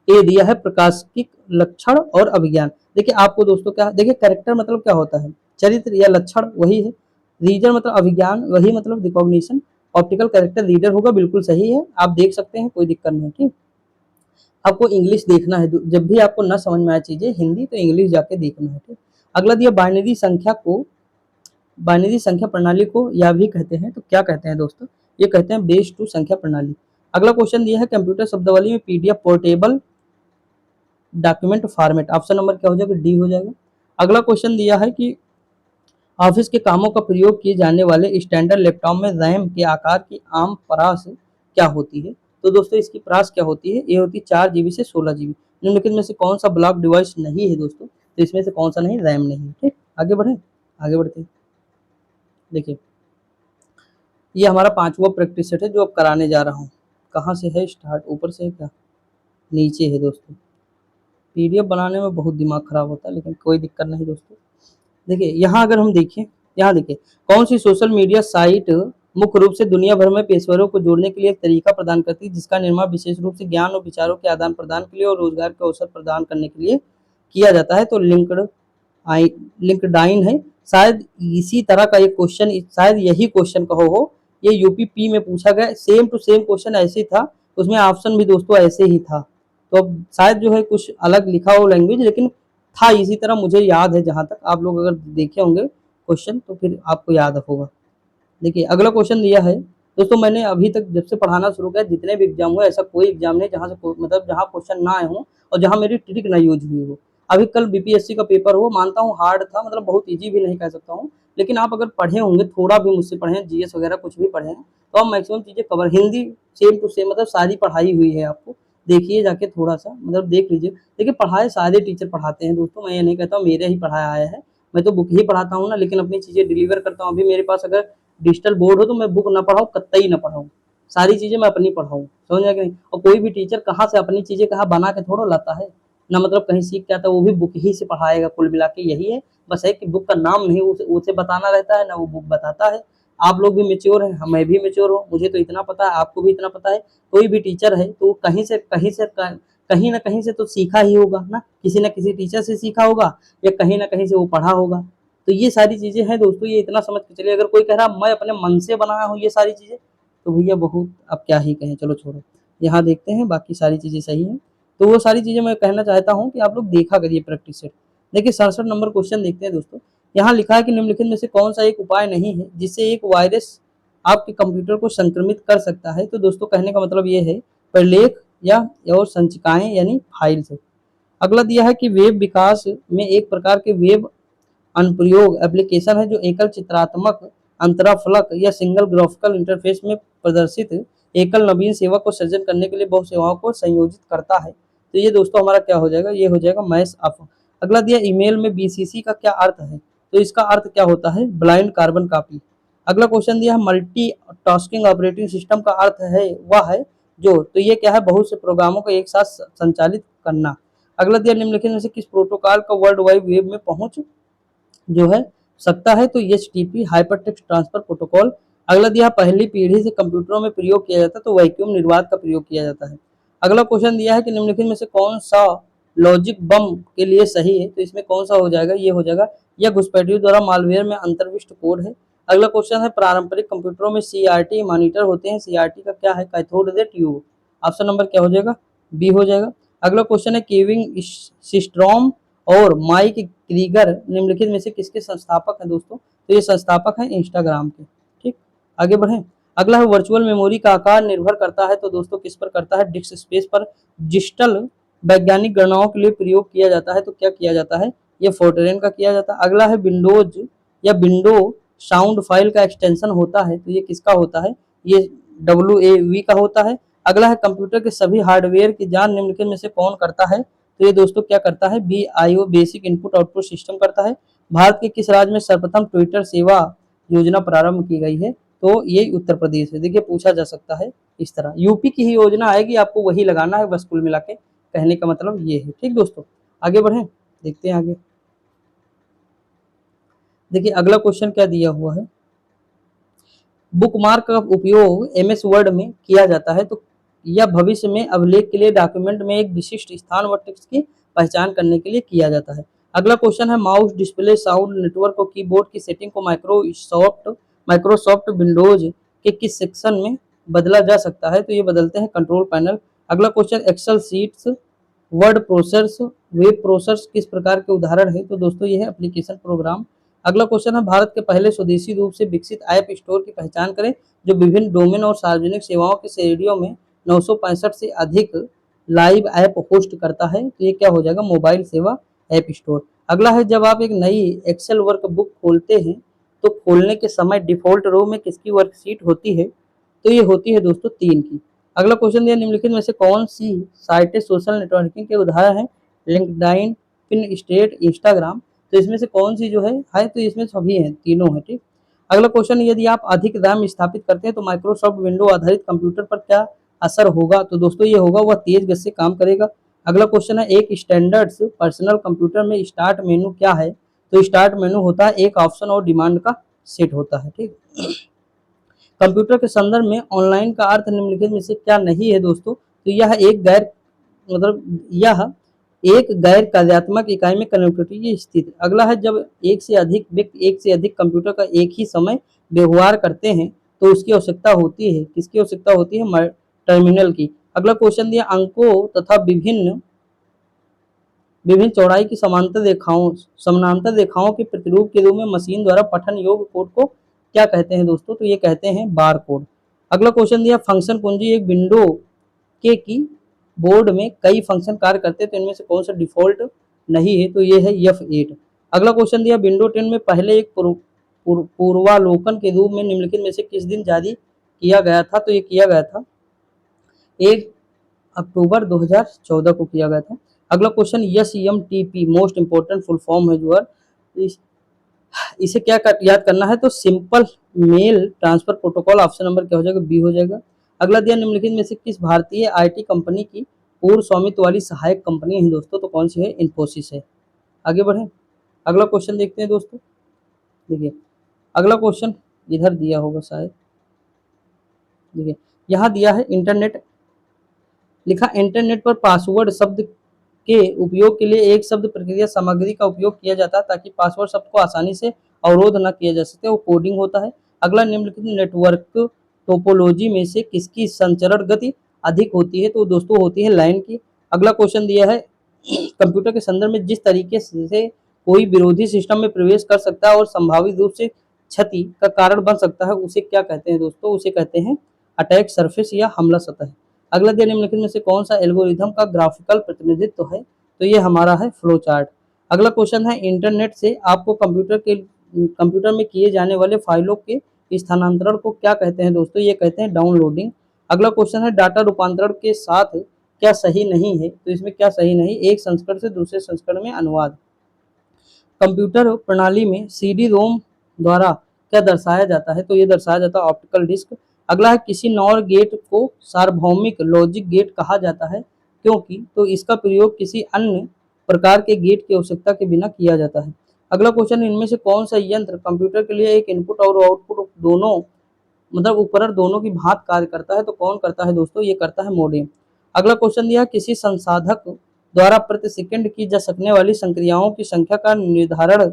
ये दिया है प्रकाशिक लक्षण और अभिज्ञान। देखिए आपको दोस्तों क्या, देखिए कैरेक्टर मतलब क्या होता है? चरित्र या लक्षण, वही है। रीजन मतलब अभिज्ञान, वही मतलब रिकॉग्निशन। ऑप्टिकल कैरेक्टर रीडर होगा, बिल्कुल सही है, आप देख सकते हैं, कोई दिक्कत नहीं। ठीक, आपको इंग्लिश देखना है, जब भी आपको ना समझ में आए चीजें हिंदी, तो इंग्लिश जाके देखना है। ठीक, अगला दिया बाइनरी संख्या प्रणाली को या भी कहते हैं, तो क्या कहते हैं दोस्तों? ये कहते हैं बेस 2 संख्या प्रणाली। अगला क्वेश्चन दिया है कंप्यूटर शब्दावली में PDF portable document format. Option number क्या हो जाएगा? डी हो जाएगा। अगला क्वेश्चन दिया है कि ऑफिस के कामों का प्रयोग किए जाने वाले स्टैंडर्ड लैपटॉप में रैम के आकार की आम परास क्या होती है? तो दोस्तों इसकी परास क्या होती है? ये होती है 4 जीबी से 16 जीबी। निम्नलिखित में से कौन सा ब्लॉक डिवाइस नहीं है दोस्तों? तो इसमें से कौन सा नहीं? रैम नहीं है। ठीक, आगे बढ़े, आगे बढ़ते हैं। देखिए ये हमारा 5वां प्रैक्टिस सेट है जो अब कराने जा रहा हूँ। कहाँ से है स्टार्ट? ऊपर से है क्या? नीचे है दोस्तों। पीडीएफ बनाने में बहुत दिमाग खराब होता है, लेकिन कोई दिक्कत नहीं दोस्तों। देखिए यहाँ अगर हम देखें, यहाँ देखिए कौन सी सोशल मीडिया साइट मुख्य रूप से दुनिया भर में पेशेवरों को जोड़ने के लिए एक तरीका प्रदान करती है, जिसका निर्माण विशेष रूप से ज्ञान और विचारों के आदान प्रदान के लिए और रोजगार के अवसर प्रदान करने के लिए किया जाता है? तो लिंक्डइन है। शायद इसी तरह का एक क्वेश्चन, शायद यही क्वेश्चन का हो, ये यूपीपी में पूछा गया, सेम टू सेम क्वेश्चन ऐसे ही था, उसमें ऑप्शन भी दोस्तों ऐसे ही था। तो अब शायद जो है कुछ अलग लिखा हो लैंग्वेज, लेकिन था इसी तरह, मुझे याद है। जहां तक आप लोग अगर देखे होंगे क्वेश्चन तो फिर आपको याद होगा। देखिए अगला क्वेश्चन दिया है दोस्तों, मैंने अभी तक जब से पढ़ाना शुरू किया जितने भी एग्जाम हुए, ऐसा कोई एग्जाम नहीं जहाँ से मतलब जहाँ क्वेश्चन ना आए हों और जहाँ मेरी ट्रिक ना यूज हुई हो। अभी कल बीपीएससी का पेपर हो, मानता हूँ हार्ड था, मतलब बहुत ईजी भी नहीं कह सकता हूँ, लेकिन आप अगर पढ़े होंगे, थोड़ा भी मुझसे पढ़े, जीएस वगैरह कुछ भी पढ़े हैं, तो आप मैक्सिमम चीजें cover, Hindi same to same मतलब सारी पढ़ाई हुई है आपको। देखिए जाके थोड़ा सा मतलब देख लीजिए। देखिए पढ़ाए सारे टीचर पढ़ाते हैं दोस्तों, मैं ये नहीं कहता हूँ मेरे ही पढ़ाया आया है, मैं तो बुक ही पढ़ाता हूँ ना, लेकिन अपनी चीजें डिलीवर करता हूँ। अभी मेरे पास अगर डिजिटल बोर्ड हो तो मैं बुक ना पढ़ाऊँ, कतई ना पढ़ाऊँ, सारी चीजें मैं अपनी पढ़ाऊँ, समझ में कि नहीं? और कोई भी टीचर कहाँ से अपनी चीजें कहाँ बना के थोड़ा लाता है ना, मतलब कहीं सीख के आता है, वो भी बुक ही से पढ़ाएगा। कुल मिला के यही है, बस है कि बुक का नाम नहीं उसे बताना रहता है ना, वो बुक बताता है। आप लोग भी मेच्योर हैं, मैं भी मेच्योर हूँ, मुझे तो इतना पता है, आपको भी इतना पता है। कोई भी टीचर है तो कहीं ना कहीं से तो सीखा ही होगा ना, किसी न किसी टीचर से सीखा होगा या कहीं ना कहीं से वो पढ़ा होगा। तो ये सारी चीजें हैं दोस्तों, ये इतना समझ के चलिए। अगर कोई कह रहा मैं अपने मन से बनाया हूँ ये सारी चीजें, तो भैया बहुत, अब क्या ही कहें, चलो छोड़ो। यहाँ देखते हैं, बाकी सारी चीजें सही हैं। तो वो सारी चीजें मैं कहना चाहता हूँ कि आप लोग देखा करिए प्रैक्टिस सेट। देखिए 67 नंबर क्वेश्चन देखते हैं दोस्तों। यहाँ लिखा है कि निम्नलिखित में से कौन सा एक उपाय नहीं है जिससे एक वायरस आपके कंप्यूटर को संक्रमित कर सकता है? तो दोस्तों कहने का मतलब ये है प्रलेख या और संचिकाएं यानी फाइल्स है। अगला दिया है कि वेब विकास में एक प्रकार के वेब अनुप्रयोग एप्लीकेशन है जो एकल चित्रात्मक अंतराफलक या सिंगल ग्राफिकल इंटरफेस में प्रदर्शित एकल नवीन सेवा को सृजन करने के लिए बहुत सेवाओं को संयोजित करता है। तो ये दोस्तों हमारा क्या हो जाएगा, ये हो जाएगा मैश अप। अगला दिया ईमेल में बीसीसी का क्या अर्थ है, तो इसका अर्थ क्या होता है, ब्लाइंड कार्बन कॉपी। अगला क्वेश्चन दिया है मल्टी टास्किंग ऑपरेटिंग सिस्टम का अर्थ है वह है जो, तो ये क्या है, बहुत से प्रोग्रामों को एक साथ संचालित करना। अगला दिया निम्नलिखित में से किस प्रोटोकॉल का वर्ल्ड वाइड वेब में पहुंच जो है सकता है, तो एचटीटीपी हाइपरटेक्स्ट ट्रांसफर प्रोटोकॉल। अगला दिया पहली पीढ़ी से कंप्यूटरों में प्रयोग किया जाता है, तो वैक्यूम निर्वात का प्रयोग किया जाता है। अगला क्वेश्चन दिया है कि निम्नलिखित में से कौन सा लॉजिक बम के लिए सही है, तो इसमें कौन सा हो जाएगा, ये हो जाएगा यह घुसपैठियों द्वारा मालवेयर में अंतर्विष्ट कोड है। अगला क्वेश्चन है पारंपरिक कंप्यूटरों में सीआरटी मॉनिटर होते हैं, सीआरटी का क्या है, cathode ray tube. Option number क्या हो जाएगा, बी हो जाएगा। अगला क्वेश्चन है केविन सिस्ट्रॉम और माइक क्रीगर निम्नलिखित में से किसके संस्थापक हैं दोस्तों, तो ये संस्थापक हैं इंस्टाग्राम के। ठीक, आगे बढ़ें। अगला है वर्चुअल मेमोरी का आकार निर्भर करता है, तो दोस्तों किस पर करता है, डिस्क स्पेस पर। डिजिटल वैज्ञानिक गणनाओं के लिए प्रयोग किया जाता है, तो क्या किया जाता है, ये फोर्ट्रेन का किया जाता है। अगला है विंडोज या विंडो साउंड फाइल का एक्सटेंशन होता है, तो ये किसका होता है, ये WAV का होता है। अगला है कंप्यूटर के सभी हार्डवेयर की जांच निम्नलिखित में से कौन करता है, तो ये दोस्तों क्या करता है, BIO basic input output system करता है। भारत के किस राज्य में सर्वप्रथम ट्विटर सेवा योजना प्रारंभ की गई है, तो ये उत्तर प्रदेश है। देखिए पूछा जा सकता है इस तरह, यूपी की ही योजना आएगी, आपको वही लगाना है बस, कुल मिला के कहने का मतलब ये है। ठीक दोस्तों, आगे बढ़ें, देखते हैं आगे। देखिए अगला क्वेश्चन क्या दिया हुआ है, बुकमार्क का उपयोग MS वर्ड में किया जाता है, तो यह भविष्य में अभिलेख के लिए डॉक्यूमेंट में एक विशिष्ट स्थान व टेक्स्ट की पहचान करने के लिए किया जाता है। अगला क्वेश्चन है माउस डिस्प्ले साउंड नेटवर्क और कीबोर्ड की सेटिंग को माइक्रोसॉफ्ट विंडोज के किस सेक्शन में बदला जा सकता है, तो ये बदलते हैं कंट्रोल पैनल। अगला question Excel sheets word processors web processors किस प्रकार के उदाहरण है, तो दोस्तों ये है एप्लीकेशन प्रोग्राम। अगला क्वेश्चन है भारत के पहले स्वदेशी रूप से विकसित ऐप स्टोर की पहचान करें जो विभिन्न डोमेन और सार्वजनिक सेवाओं के श्रेणियों में 965 से अधिक लाइव ऐप होस्ट करता है, तो ये क्या हो जाएगा, मोबाइल सेवा ऐप स्टोर। अगला है जब आप एक नई एक्सेल वर्कबुक खोलते हैं तो खोलने के समय डिफॉल्ट रो में किसकी वर्कशीट होती है, तो ये होती है दोस्तों 3 की। अगला क्वेश्चन दिया निम्नलिखित में से कौन सी साइटें सोशल नेटवर्किंग के उदाहरण हैं, लिंक्डइन, पिनस्टेट, इंस्टाग्राम, तो इसमें से कौन सी जो है तो इसमें सभी हैं, तीनों है। ठीक, अगला क्वेश्चन यदि आप अधिक रैम स्थापित करते हैं तो माइक्रोसॉफ्ट विंडो आधारित कंप्यूटर पर क्या असर होगा, तो दोस्तों ये होगा वह तेज गति से काम करेगा। अगला क्वेश्चन है एक स्टैंडर्ड पर्सनल कंप्यूटर में स्टार्ट मेनू क्या है, तो स्टार्ट मेनू होता है एक ऑप्शन और डिमांड का सेट होता है। ठीक, कंप्यूटर के संदर्भ में ऑनलाइन का अर्थ निम्नलिखित में से क्या नहीं है दोस्तों, तो यह एक गैर कार्यात्मक इकाई में कनेक्टिविटी की स्थिति। अगला है जब एक से अधिक व्यक्ति एक से अधिक कंप्यूटर का एक ही समय व्यवहार करते हैं तो उसकी आवश्यकता होती है, किसकी आवश्यकता होती है, टर्मिनल की। अगला क्वेश्चन दिया अंकों तथा विभिन्न विभिन्न चौड़ाई की समानांतर रेखाओं के प्रतिरूप के रूप में मशीन द्वारा पठन योग्य कोड को क्या कहते हैं दोस्तों, तो ये कहते हैं बार कोड। अगला क्वेश्चन दिया फंक्शन कुंजी एक विंडो के की बोर्ड में कई फंक्शन कार्य करते हैं तो इनमें से कौन सा डिफॉल्ट नहीं है, तो ये है F8। अगला क्वेश्चन दिया विंडो 10 में पहले एक पूर्वालोकन के रूप में निम्नलिखित में से किस दिन जारी किया गया था, तो ये किया गया था 1 अक्टूबर 2014 को किया गया था। अगला question SMTP most important full form है जो है इसे क्या याद करना है, तो simple mail transfer protocol. Option number क्या हो जाएगा, बी हो जाएगा। अगला दिया निम्नलिखित में से किस भारतीय IT कंपनी की पूर्ण स्वामित्व वाली सहायक कंपनी है दोस्तों, तो कौन सी है, इन्फोसिस है। आगे बढ़ें, अगला क्वेश्चन देखते हैं दोस्तों। देखिए अगला क्वेश्चन इधर दिया होगा शायद, देखिए यहाँ दिया है इंटरनेट, लिखा इंटरनेट पर पासवर्ड शब्द के उपयोग के लिए एक शब्द प्रक्रिया सामग्री का उपयोग किया जाता है ताकि पासवर्ड शब्द को आसानी से अवरोध न किया जा सके, वो कोडिंग होता है। अगला निम्नलिखित नेटवर्क टोपोलॉजी में से किसकी संचरण गति अधिक होती है, तो दोस्तों होती है लाइन की। अगला क्वेश्चन दिया है कंप्यूटर के संदर्भ में जिस तरीके से कोई विरोधी सिस्टम में प्रवेश कर सकता है और संभावित रूप से क्षति का कारण बन सकता है उसे क्या कहते हैं दोस्तों, उसे कहते हैं अटैक सरफेस या हमला सतह। अगला दिया निम्नलिखित में से कौन सा एल्गोरिथम का ग्राफिकल प्रतिनिधित्व है, तो ये हमारा है फ्लो चार्ट। अगला क्वेश्चन है इंटरनेट से आपको कंप्यूटर में किए जाने वाले फाइलों के स्थानांतरण को क्या कहते हैं दोस्तों? ये कहते हैं डाउनलोडिंग। अगला क्वेश्चन है डाटा रूपांतरण के साथ क्या सही नहीं है? तो इसमें क्या सही नहीं? एक संस्करण से दूसरे संस्करण में अनुवाद। कंप्यूटर प्रणाली में सीडी रोम द्वारा क्या दर्शाया जाता है? तो ये दर्शाया जाता है ऑप्टिकल डिस्क। अगला है किसी नॉर गेट को सार्वभौमिक लॉजिक गेट कहा जाता है क्योंकि तो इसका प्रयोग किसी अन्य प्रकार के गेट की आवश्यकता के बिना किया जाता है। अगला क्वेश्चन इनमें से कौन सा यंत्र कंप्यूटर के लिए एक इनपुट और आउटपुट दोनों मतलब उपकरण दोनों की भांति कार्य करता है? तो कौन करता है दोस्तों? ये करता है मॉडेम। अगला क्वेश्चन दिया किसी संसाधक द्वारा प्रति सेकंड की जा सकने वाली संक्रियाओं की संख्या का निर्धारण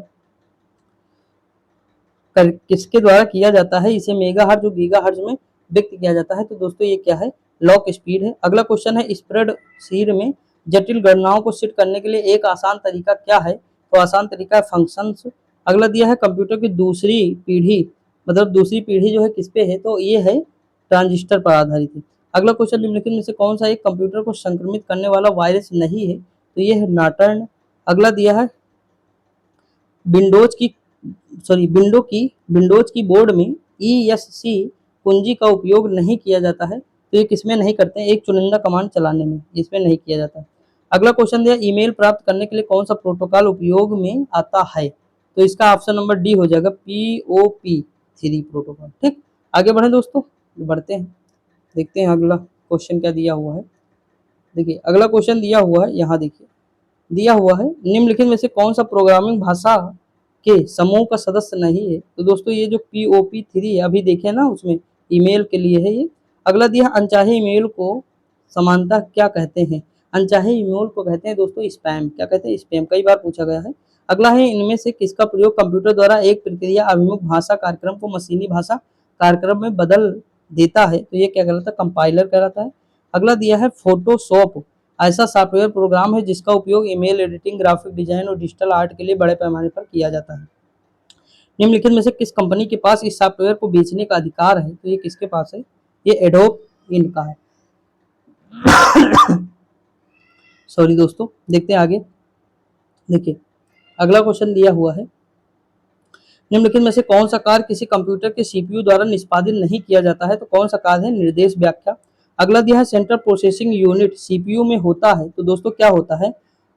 किसके द्वारा किया जाता है? इसे मेगाहर्ट्ज और गीगाहर्ट्ज में व्यक्त किया जाता है। तो दोस्तों ये क्या है? लॉक स्पीड है। अगला क्वेश्चन है स्प्रेडशीट में जटिल गणनाओं को सेट करने के लिए एक आसान तरीका क्या है? तो आसान तरीका है फंक्शंस। अगला दिया है कंप्यूटर की दूसरी पीढ़ी मतलब दूसरी पीढ़ी जो है किस पे है? तो ये है ट्रांजिस्टर पर आधारित है। अगला क्वेश्चन निम्नलिखित में से कौन सा एक कंप्यूटर को संक्रमित करने वाला वायरस नहीं है? तो ये है नॉर्टन। अगला दिया है विंडोज की विंडोज की बोर्ड में ESC कुंजी का उपयोग नहीं किया जाता है। तो ये किसमें नहीं करते हैं? एक चुनिंदा कमांड चलाने में, इसमें नहीं किया जाता है। अगला क्वेश्चन दिया ईमेल प्राप्त करने के लिए कौन सा प्रोटोकॉल उपयोग में आता है? तो इसका ऑप्शन नंबर डी हो जाएगा POP3 प्रोटोकॉल। ठीक, आगे बढ़े दोस्तों, बढ़ते हैं, देखते हैं अगला क्वेश्चन क्या दिया हुआ है। देखिए अगला क्वेश्चन दिया हुआ है, यहाँ देखिए दिया हुआ है निम्नलिखित में से कौन सा प्रोग्रामिंग भाषा के समूह का सदस्य नहीं है? तो दोस्तों ये जो POP3 है अभी देखे ना, उसमें ईमेल के लिए है ये। अगला दिया अनचाहे ईमेल को समानता क्या कहते हैं? अनचाहे ईमेल को कहते हैं दोस्तों स्पैम। क्या कहते हैं? स्पैम। कई बार पूछा गया है। अगला है इनमें से किसका प्रयोग कंप्यूटर द्वारा एक प्रक्रिया अभिमुख भाषा कार्यक्रम को मशीनी भाषा कार्यक्रम में बदल देता है? तो ये क्या कहलाता है? कंपाइलर कहलाता है। अगला दिया है फोटोशॉप ऐसा सॉफ्टवेयर प्रोग्राम है जिसका उपयोग ईमेल एडिटिंग, ग्राफिक डिजाइन और डिजिटल आर्ट के लिए बड़े पैमाने पर किया जाता है। निम्नलिखित में से किस कंपनी के पास इस सॉफ्टवेयर को बेचने का अधिकार है? तो ये किसके पास है? ये एडोब इनका है। सॉरी दोस्तों, देखते हैं आगे। देखिए अगला क्वेश्चन दिया हुआ है निम्नलिखित में से कौन सा कार्य किसी कंप्यूटर के CPU द्वारा निष्पादित नहीं किया जाता है? तो कौन सा कार्य है? निर्देश व्याख्या। अगला दिया है सेंट्रल प्रोसेसिंग यूनिट CPU में होता है। तो दोस्तों क्या होता है?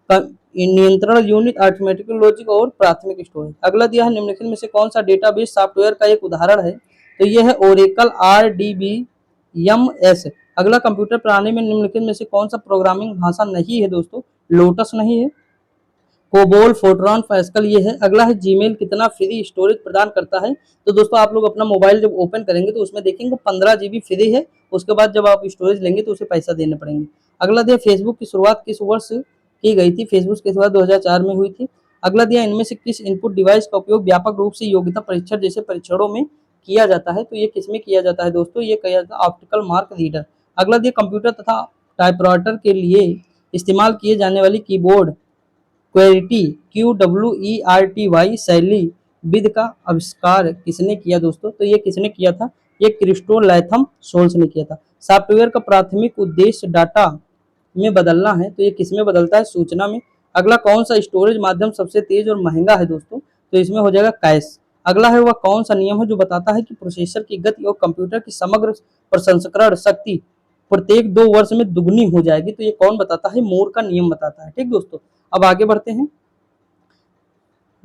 नियंत्रण यूनिट, अरिथमेटिक लॉजिक और प्राथमिक स्टोरेज। अगला दिया है निम्नलिखित में से कौन सा डेटाबेस सॉफ्टवेयर का एक उदाहरण है? तो यह है ओरेकल RDBMS। अगला कंप्यूटर प्रणाली में निम्नलिखित में से कौन सा प्रोग्रामिंग भाषा नहीं है दोस्तों? लोटस नहीं है, कोबोल, फोर्ट्रॉन, पैस्कल ये है। अगला है जीमेल कितना फ्री स्टोरेज प्रदान करता है? तो दोस्तों आप लोग अपना मोबाइल जब ओपन करेंगे तो उसमें देखेंगे 15 GB फ्री है, उसके बाद जब आप स्टोरेज लेंगे तो उसे पैसा देने पड़ेंगे। अगला दिया फेसबुक की शुरुआत किस वर्ष की गई थी? फेसबुक की शुरुआत 2004 में हुई थी। अगला दिया इनमें से किस इनपुट डिवाइस का उपयोग व्यापक रूप से योग्यता परीक्षण जैसे परीक्षणों में किया जाता है? तो ये किसमें किया जाता है दोस्तों? ये किया जाता है ऑप्टिकल मार्क रीडर। अगला दिया कंप्यूटर तथा टाइपराइटर के लिए इस्तेमाल किए जाने वाली कीबोर्ड क्वेरिटी QWERTY शैली विधि का आविष्कार किसने किया दोस्तों? तो ये किसने किया था? ये क्रिस्टो लैथम सोल्स ने किया था। सॉफ्टवेयर का प्राथमिक उद्देश्य डाटा में बदलना है। तो ये किस में बदलता है? सूचना में। अगला कौन सा स्टोरेज माध्यम सबसे तेज और महंगा है दोस्तों? तो इसमें हो जाएगा कैश। अगला है वह कौन सा नियम है जो बताता है कि प्रोसेसर की गति और कंप्यूटर की समग्र प्रसंस्करण शक्ति प्रत्येक 2 वर्ष में दुगनी हो जाएगी? तो ये कौन बताता है? मूर का नियम बताता है। ठीक दोस्तों, अब आगे बढ़ते हैं।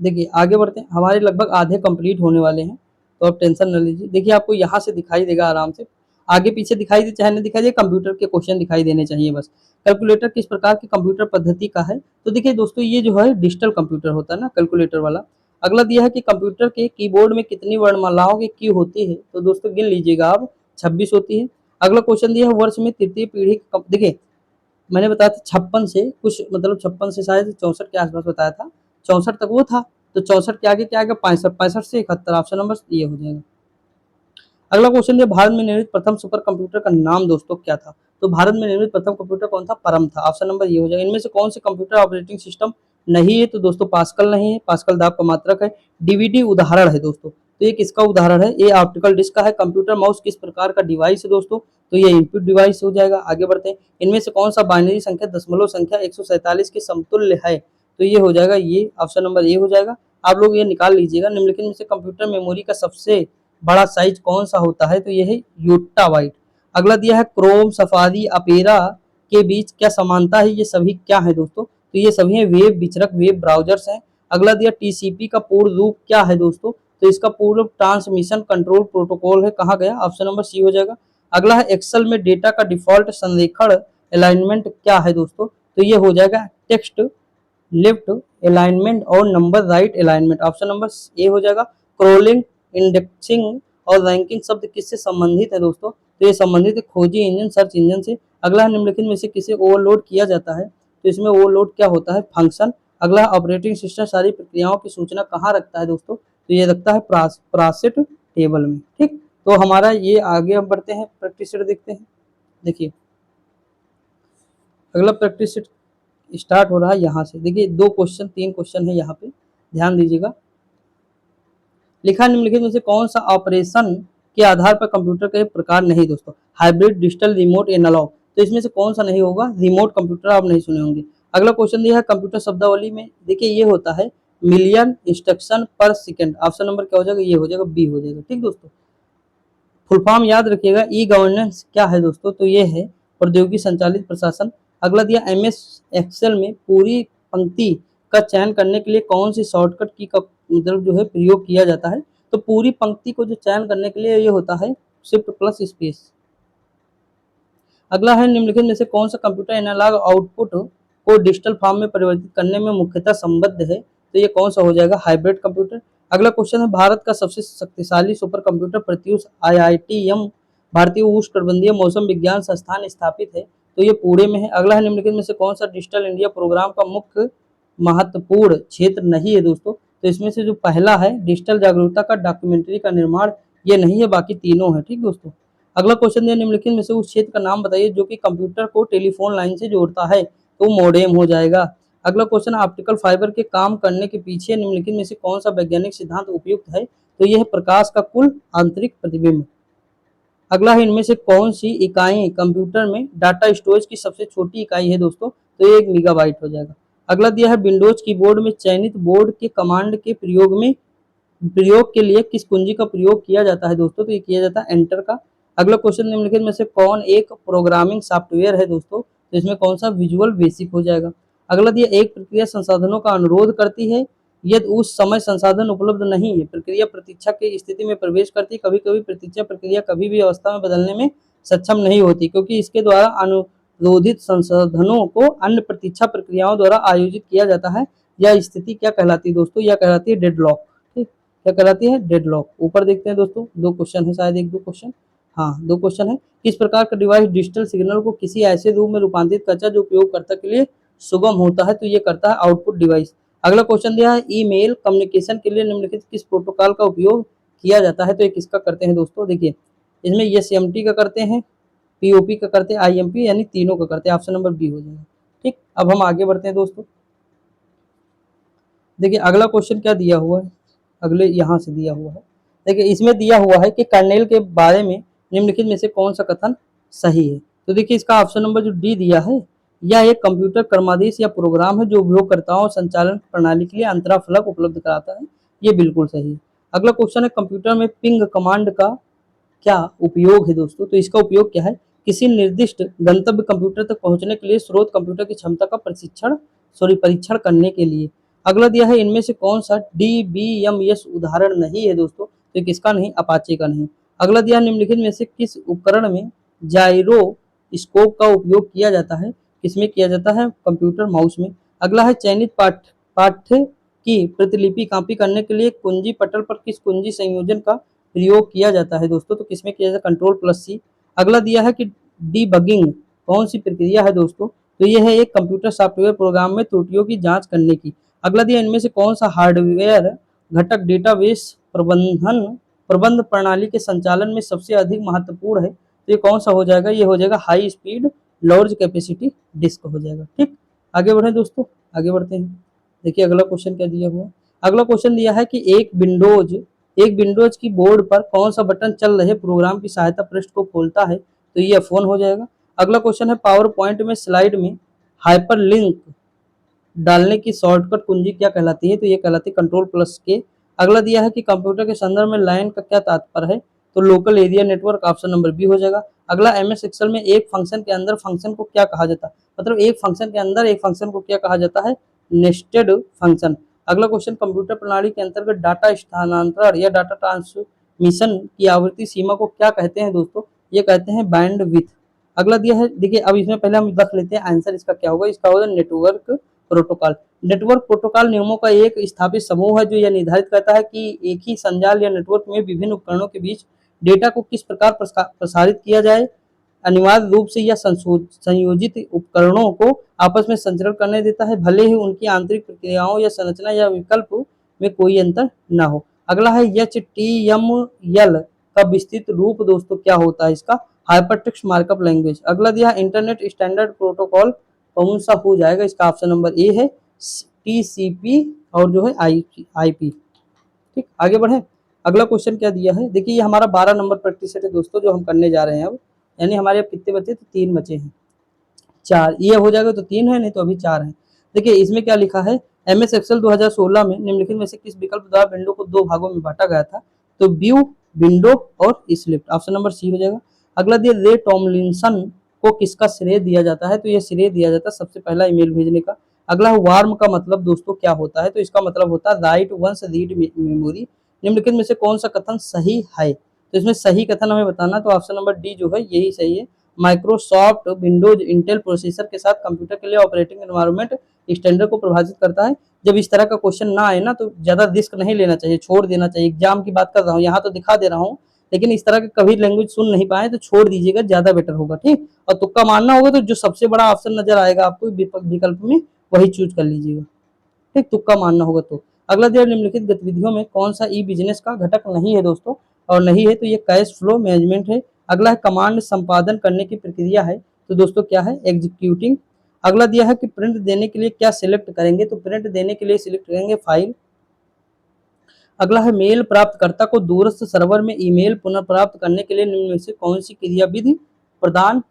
देखिए आगे बढ़ते हैं, हमारे लगभग आधे कंप्लीट होने वाले हैं, तो आप टेंशन न लीजिए। देखिए आपको यहाँ से दिखाई देगा आराम से, आगे पीछे दिखाई दे चाहे नहीं दिखाई दे, कंप्यूटर के क्वेश्चन दिखाई देने चाहिए बस। कैलकुलेटर किस प्रकार की कंप्यूटर पद्धति का है? तो देखिए दोस्तों ये जो है डिजिटल कंप्यूटर होता है ना, कैलकुलेटर वाला। अगला दिया है कि कंप्यूटर के कीबोर्ड में कितनी वर्णमालाओं की की होती है? तो दोस्तों गिन लीजिएगा आप, 26 होती है। अगला क्वेश्चन दिया है वर्ष में तृतीय पीढ़ी, देखिए मैंने बताया था 56 से कुछ मतलब 56 से शायद 64 के आसपास बताया था, 64 तक वो था, तो 64 के आगे क्या आएगा? 65, 65 से 71, ऑप्शन नंबर ये हो जाएगा। अगला क्वेश्चन है भारत में निर्मित प्रथम सुपर कंप्यूटर का नाम दोस्तों क्या था? तो भारत में निर्मित प्रथम कंप्यूटर कौन था? परम था, ऑप्शन नंबर ये हो जाएगा। इनमें से कौन से कंप्यूटर ऑपरेटिंग सिस्टम नहीं है? तो दोस्तों पास्कल नहीं है, पास्कल दाब का मात्रक है। डीवीडी उदाहरण है दोस्तों, तो ये किसका उदाहरण है? ये ऑप्टिकल डिस्क का है। कंप्यूटर माउस किस प्रकार का डिवाइस है दोस्तों? तो ये इनपुट डिवाइस हो जाएगा। आगे बढ़ते हैं, इनमें से कौन सा बाइनरी संख्या दशमलव संख्या 147 के समतुल्य है? तो ये हो जाएगा, ये ऑप्शन नंबर ए हो जाएगा। आप लोग ये निकाल लीजिएगा, निम्नलिखित में से कंप्यूटर मेमोरी का सबसे बड़ा साइज कौन सा होता है, तो ये है योट्टाबाइट। अगला दिया है क्रोम, सफारी, अपेरा के बीच क्या समानता है, ये सभी क्या है दोस्तों, तो ये सभी है वेब विचरक, वेब ब्राउजर्स हैं। अगला दिया टीसीपी का पूर्ण रूप क्या है दोस्तों, तो इसका पूर्ण ट्रांसमिशन कंट्रोल प्रोटोकॉल है, कहा गया, ऑप्शन नंबर सी हो जाएगा। अगला है एक्सेल में डेटा का डिफॉल्ट संरेखण अलाइनमेंट क्या है दोस्तों, तो ये हो जाएगा टेक्स्ट लेफ्ट अलाइनमेंट और number right alignment, option number A हो जाएगा। क्रोलिंग, इंडेक्सिंग और रैंकिंग शब्द किससे संबंधित है दोस्तों, तो ये संबंधित है खोजी इंजन, सर्च इंजन से। अगला है निम्नलिखित में से किसे ओवरलोड किया जाता है, तो इसमें ओवरलोड क्या होता है, फंक्शन। अगला ऑपरेटिंग सिस्टम सारी प्रक्रियाओं की सूचना कहाँ रखता है दोस्तों, तो ये रखता है प्रासिट टेबल में। ठीक, तो हमारा ये आगे हम बढ़ते हैं, प्रैक्टिस सेट देखते हैं। देखिए अगला प्रैक्टिस सेट स्टार्ट हो रहा है यहाँ से। देखिए 2 क्वेश्चन 3 क्वेश्चन है यहाँ पे, ध्यान दीजिएगा। लिखा निम्नलिखित में से कौन सा ऑपरेशन के आधार पर कंप्यूटर का प्रकार नहीं दोस्तों, हाइब्रिड, डिजिटल, रिमोट, एनालॉग, तो इसमें से कौन सा नहीं होगा, रिमोट कंप्यूटर आप नहीं सुने होंगे। अगला क्वेश्चन दिया है कंप्यूटर शब्दावली में, देखिए ये होता है मिलियन इंस्ट्रक्शन पर सेकंड, ऑप्शन नंबर क्या हो जाएगा, ये हो जाएगा बी हो जाएगा। ठीक दोस्तों, फुल फॉर्म याद रखिएगा, ई गवर्नेंस क्या है दोस्तों, तो ये है प्रौद्योगिकी संचालित प्रशासन। अगला दिया एमएस एक्सेल में पूरी पंक्ति का चयन करने के लिए कौन सी शॉर्टकट की का मतलब जो है प्रयोग किया जाता है, तो पूरी पंक्ति को जो चयन करने के लिए ये होता है शिफ्ट प्लस स्पेस। अगला है निम्नलिखित में से कौन सा कंप्यूटर एनालॉग आउटपुट को डिजिटल फॉर्म में परिवर्तित करने में मुख्यतः संबद्ध है, तो ये कौन सा हो जाएगा, हाइब्रिड कंप्यूटर। अगला क्वेश्चन है भारत का सबसे शक्तिशाली सुपर कंप्यूटर प्रत्यूष आईआईटीएम भारतीय उष्णकटिबंधीय मौसम विज्ञान संस्थान स्थापित है, तो ये पुणे में है। अगला है निम्नलिखित में से कौन सा डिजिटल इंडिया प्रोग्राम का मुख्य महत्वपूर्ण क्षेत्र नहीं है दोस्तों, तो इसमें से जो पहला है डिजिटल जागरूकता का डॉक्यूमेंट्री का निर्माण, ये नहीं है, बाकी तीनों है। ठीक दोस्तों, अगला क्वेश्चन दिया निम्नलिखित में से उस क्षेत्र का नाम बताइए जो कि कंप्यूटर को टेलीफोन लाइन से जोड़ता है, तो मोडेम हो जाएगा। अगला क्वेश्चन ऑप्टिकल फाइबर के काम करने के पीछे निम्नलिखित में से कौन सा वैज्ञानिक सिद्धांत उपयुक्त है, तो यह है प्रकाश का कुल आंतरिक प्रतिबिंब। अगला है इनमें से कौन सी इकाई कंप्यूटर में डाटा स्टोरेज की सबसे छोटी इकाई है दोस्तों, तो ये 1 मेगाबाइट हो जाएगा। अगला दिया है विंडोज कीबोर्ड में चयनित बोर्ड के कमांड के प्रयोग के लिए किस कुंजी का प्रयोग किया जाता है दोस्तों, तो ये किया जाता है एंटर का। अगला क्वेश्चन निम्नलिखित में से कौन एक प्रोग्रामिंग सॉफ्टवेयर है दोस्तों, तो इसमें कौन सा विजुअल बेसिक हो जाएगा। अगला दिया एक प्रक्रिया संसाधनों का अनुरोध करती है यदि उस समय संसाधन उपलब्ध नहीं है, प्रक्रिया प्रतीक्षा की स्थिति में प्रवेश करती, कभी कभी प्रतीक्षा प्रक्रिया कभी भी अवस्था में बदलने में सक्षम नहीं होती क्योंकि इसके द्वारा अनुरोधित संसाधनों को अन्य प्रतीक्षा प्रक्रियाओं द्वारा आयोजित किया जाता है। यह स्थिति क्या कहलाती है दोस्तों, यह कहलाती है डेडलॉक। ठीक, क्या कहलाती है, डेडलॉक। ऊपर देखते हैं दोस्तों, 2 क्वेश्चन है, शायद 1-2 क्वेश्चन, हाँ 2 क्वेश्चन है। किस प्रकार का डिवाइस डिजिटल सिग्नल को किसी ऐसे रूप में रूपांतरित करता है जो उपयोगकर्ता के लिए सुगम होता है, तो ये करता है आउटपुट डिवाइस। अगला क्वेश्चन दिया है ईमेल कम्युनिकेशन के लिए निम्नलिखित किस प्रोटोकॉल का उपयोग किया जाता है, तो ये किसका करते हैं दोस्तों, देखिए इसमें एसएमटी का करते हैं, पीओपी का करते हैं, आईएमपी, यानी तीनों का करते हैं, ऑप्शन नंबर बी हो जाएगा। ठीक, अब हम आगे बढ़ते हैं दोस्तों। देखिए अगला क्वेश्चन क्या दिया हुआ है, अगले यहाँ से दिया हुआ है। देखिए इसमें दिया हुआ है कि कर्नेल के बारे में निम्नलिखित में से कौन सा कथन सही है, तो देखिए इसका ऑप्शन नंबर जो डी दिया है, यह एक कंप्यूटर क्रमादेश या प्रोग्राम है जो उपयोगकर्ताओं संचालन प्रणाली के लिए अंतरा फलक उपलब्ध कराता है, ये बिल्कुल सही है। अगला क्वेश्चन है कंप्यूटर में पिंग कमांड का क्या उपयोग है दोस्तों, तो इसका उपयोग क्या है, किसी निर्दिष्ट गंतव्य कंप्यूटर तक पहुंचने के लिए स्रोत कंप्यूटर की क्षमता का परीक्षण करने के लिए। अगला दिया है इनमें से कौन सा डीबीएमएस उदाहरण नहीं है दोस्तों, तो किसका नहीं, अपाचे का नहीं। अगला दिया निम्नलिखित में से किस उपकरण में जायरो स्कोप का उपयोग किया जाता है, किसमें किया जाता है, कंप्यूटर माउस में। अगला है चयनित पाठ्य की प्रतिलिपि कॉपी करने के लिए कुंजी पटल पर किस कुंजी संयोजन का प्रयोग किया जाता है दोस्तों, तो किसमें किया जाता है, कंट्रोल प्लस सी। अगला दिया है कि डीबगिंग कौन सी प्रक्रिया है दोस्तों, तो यह है एक कंप्यूटर सॉफ्टवेयर प्रोग्राम में त्रुटियों की जांच करने की। अगला दिया इनमें से कौन सा हार्डवेयर घटक डेटाबेस प्रबंध प्रणाली के संचालन में सबसे अधिक महत्वपूर्ण है, तो ये कौन सा हो जाएगा, ये हो जाएगा high speed large capacity disk हो जाएगा। ठीक, आगे बढ़े दोस्तों, आगे बढ़ते हैं। देखिए अगला क्वेश्चन क्या दिया हुआ, अगला क्वेश्चन दिया है कि एक विंडोज की बोर्ड पर कौन सा बटन चल रहे प्रोग्राम की सहायता पृष्ठ को खोलता है, तो ये F1 हो जाएगा। अगला क्वेश्चन है पावर पॉइंट में स्लाइड में हाइपरलिंक डालने की शॉर्टकट कुंजी क्या कहलाती है? तो ये कहलाती है Ctrl+K। अगला दिया है कि कंप्यूटर के संदर्भ में लाइन का क्या तात्पर्य है? तो local area network, option number B हो जाएगा। अगला एमएस एक्सेल में एक फंक्शन के अंदर फंक्शन को क्या कहा जाता है? मतलब एक फंक्शन के अंदर एक फंक्शन को क्या कहा जाता है? Nested function. अगला क्वेश्चन, कंप्यूटर प्रणाली के अंतर्गत डाटा स्थानांतरण या डाटा ट्रांसमिशन की आवृत्ति सीमा को क्या कहते हैं दोस्तों? ये कहते हैं बैंडविड्थ। अगला दिया है, देखिए अब इसमें पहले हम रख लेते हैं आंसर इसका क्या होगा। इसका होगा नेटवर्क प्रोटोकॉल। नेटवर्क प्रोटोकॉल नियमों का एक स्थापित समूह है जो यह निर्धारित करता है कि एक ही संजाल या नेटवर्क में विभिन्न उपकरणों के बीच डेटा को किस प्रकार प्रसारित किया जाए। अनिवार्य रूप से यह संयोजित उपकरणों को आपस में संचरण करने देता है, भले ही उनकी आंतरिक प्रक्रियाओं या संरचना या विकल्प में कोई अंतर न हो। अगला है HTML का विस्तृत रूप दोस्तों क्या होता है? इसका हाइपरटेक्स्ट मार्कअप लैंग्वेज। अगला दिया इंटरनेट स्टैंडर्ड प्रोटोकॉल कौन सा हो जाएगा? इसका ऑप्शन नंबर ए है TCP और जो है IP। ठीक, आगे बढ़े। अगला क्वेश्चन क्या दिया है, देखिए ये हमारा 12 नंबर प्रैक्टिस सेट है दोस्तों जो हम करने जा रहे हैं अब। यानी हमारे अब कितने बचे? तो 3 बचे हैं। 4 ये हो जाएगा तो 3 है, नहीं तो अभी 4 है। देखिए इसमें क्या लिखा है, MS एक्सेल 2016 में निम्नलिखित में से किस विकल्प द्वारा विंडो को 2 भागों में बांटा गया था? तो व्यू, विंडो और स्लिप। ऑप्शन नंबर सी हो जाएगा। अगला दिया रे टॉमलिंसन को किसका श्रेय दिया जाता है? तो ये श्रेय दिया जाता है सबसे पहला ईमेल भेजने का। अगला वार्म का मतलब दोस्तों क्या होता है? तो इसका मतलब होता है राइट वंस रीड मेमोरी। निम्नलिखित में से कौन सा कथन सही है? तो इसमें सही कथन हमें बताना, तो ऑप्शन नंबर डी जो है यही सही है। माइक्रोसॉफ्ट विंडोज इंटेल प्रोसेसर के साथ कंप्यूटर के लिए ऑपरेटिंग एनवायरनमेंट स्टैंडर्ड को प्रभावित करता है। जब इस तरह का क्वेश्चन ना आए ना तो ज्यादा रिस्क नहीं लेना चाहिए, छोड़ देना चाहिए। एग्जाम की बात कर रहा हूँ, यहाँ तो दिखा दे रहा हूँ, लेकिन इस तरह के कभी लैंग्वेज सुन नहीं पाए तो छोड़ दीजिएगा, ज्यादा बेटर होगा। ठीक, और तुक्का मारना होगा तो जो सबसे बड़ा ऑप्शन नजर आएगा आपको विकल्प में वही चूज कर लीजिएगा। ठीक, तुक्का मारना होगा तो। अगला दिया निम्नलिखित गतिविधियों में कौन सा ई बिजनेस का घटक नहीं है दोस्तों? और नहीं है तो ये कैश फ्लो मैनेजमेंट है। अगला है कमांड संपादन करने की प्रक्रिया है, तो दोस्तों क्या है? एग्जीक्यूटिंग। अगला दिया है कि प्रिंट देने के लिए क्या सिलेक्ट करेंगे? तो प्रिंट देने के लिए सिलेक्ट करेंगे फाइल। अगला है मेल प्राप्तकर्ता को दूरस्थ सर्वर में ईमेल पुनर्प्राप्त करने के लिए निम्न में से कौन सी क्रियाविधि प्रदान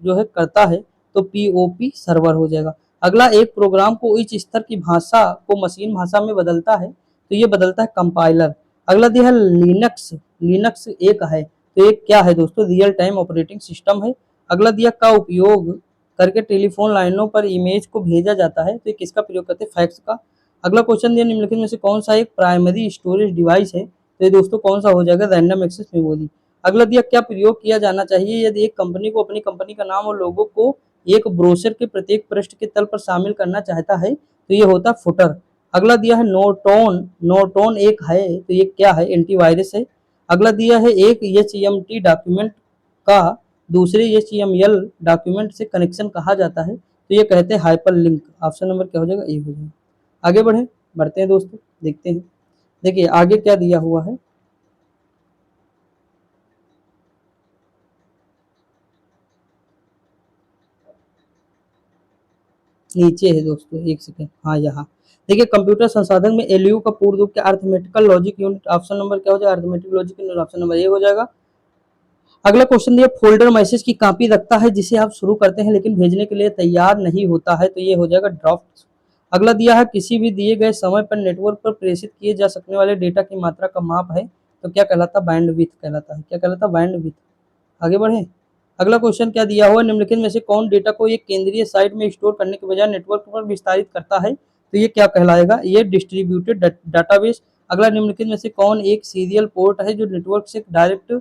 जो है करता है? तो POP सर्वर हो जाएगा। अगला एक प्रोग्राम को उच्च स्तर की भाषा को मशीन भाषा में बदलता है, तो ये बदलता है कंपाइलर। अगला दिया है लिनक्स। लिनक्स एक है, तो एक क्या है दोस्तों? रियल टाइम ऑपरेटिंग सिस्टम है। अगला दिया का उपयोग करके टेलीफोन लाइनों पर इमेज को भेजा जाता है, तो ये किसका प्रयोग करते हैं? फैक्स का। अगला क्वेश्चन दिया निम्नलिखित में से कौन सा एक प्राइमरी स्टोरेज डिवाइस है? तो ये दोस्तों कौन सा हो जाएगा? Random access memory. अगला दिया क्या प्रयोग किया जाना चाहिए यदि एक कंपनी को अपनी कंपनी का नाम और लोगो को एक ब्रोशर के प्रत्येक पृष्ठ के तल पर शामिल करना चाहता है? तो ये होता है फुटर। अगला दिया है नोटोन। नोटोन एक है, तो ये क्या है? एंटीवायरस है। अगला दिया है एक HTML डॉक्यूमेंट का दूसरे HTML डॉक्यूमेंट से कनेक्शन कहा जाता है, तो ये कहते हैं हाइपर लिंक। ऑप्शन नंबर क्या हो जाएगा? ए हो जाएगा। आगे बढ़ते हैं दोस्तों, देखते हैं। देखिए आगे क्या दिया हुआ है, नीचे है दोस्तों, एक सेकंड। हाँ यहाँ देखिए, कंप्यूटर संसाधन में LU का पूर्ण रूप क्या? Arithmetical logic unit. Option number क्या हो जाएगा? Arithmetic logic unit. Option number A हो जाएगा। अगला क्वेश्चन दिया फोल्डर मैसेज की कॉपी रखता है जिसे आप शुरू करते हैं लेकिन भेजने के लिए तैयार नहीं होता है, तो ये हो जाएगा ड्राफ्ट। अगला दिया है किसी भी दिए गए समय पर नेटवर्क पर प्रेषित किए जा सकने वाले डेटा की मात्रा का माप है, तो क्या कहलाता है? बैंडविड्थ कहलाता है। क्या कहलाता है? बैंडविड्थ। आगे बढ़े। अगला क्वेश्चन क्या दिया हुआ, निम्नलिखित में से कौन डेटा को एक केंद्रीय साइट में स्टोर करने के बजाय नेटवर्क पर विस्तारित करता है? तो ये क्या कहलाएगा? ये डिस्ट्रीब्यूटेड डाटाबेस। अगला निम्नलिखित में से कौन एक सीरियल पोर्ट है जो नेटवर्क से डायरेक्ट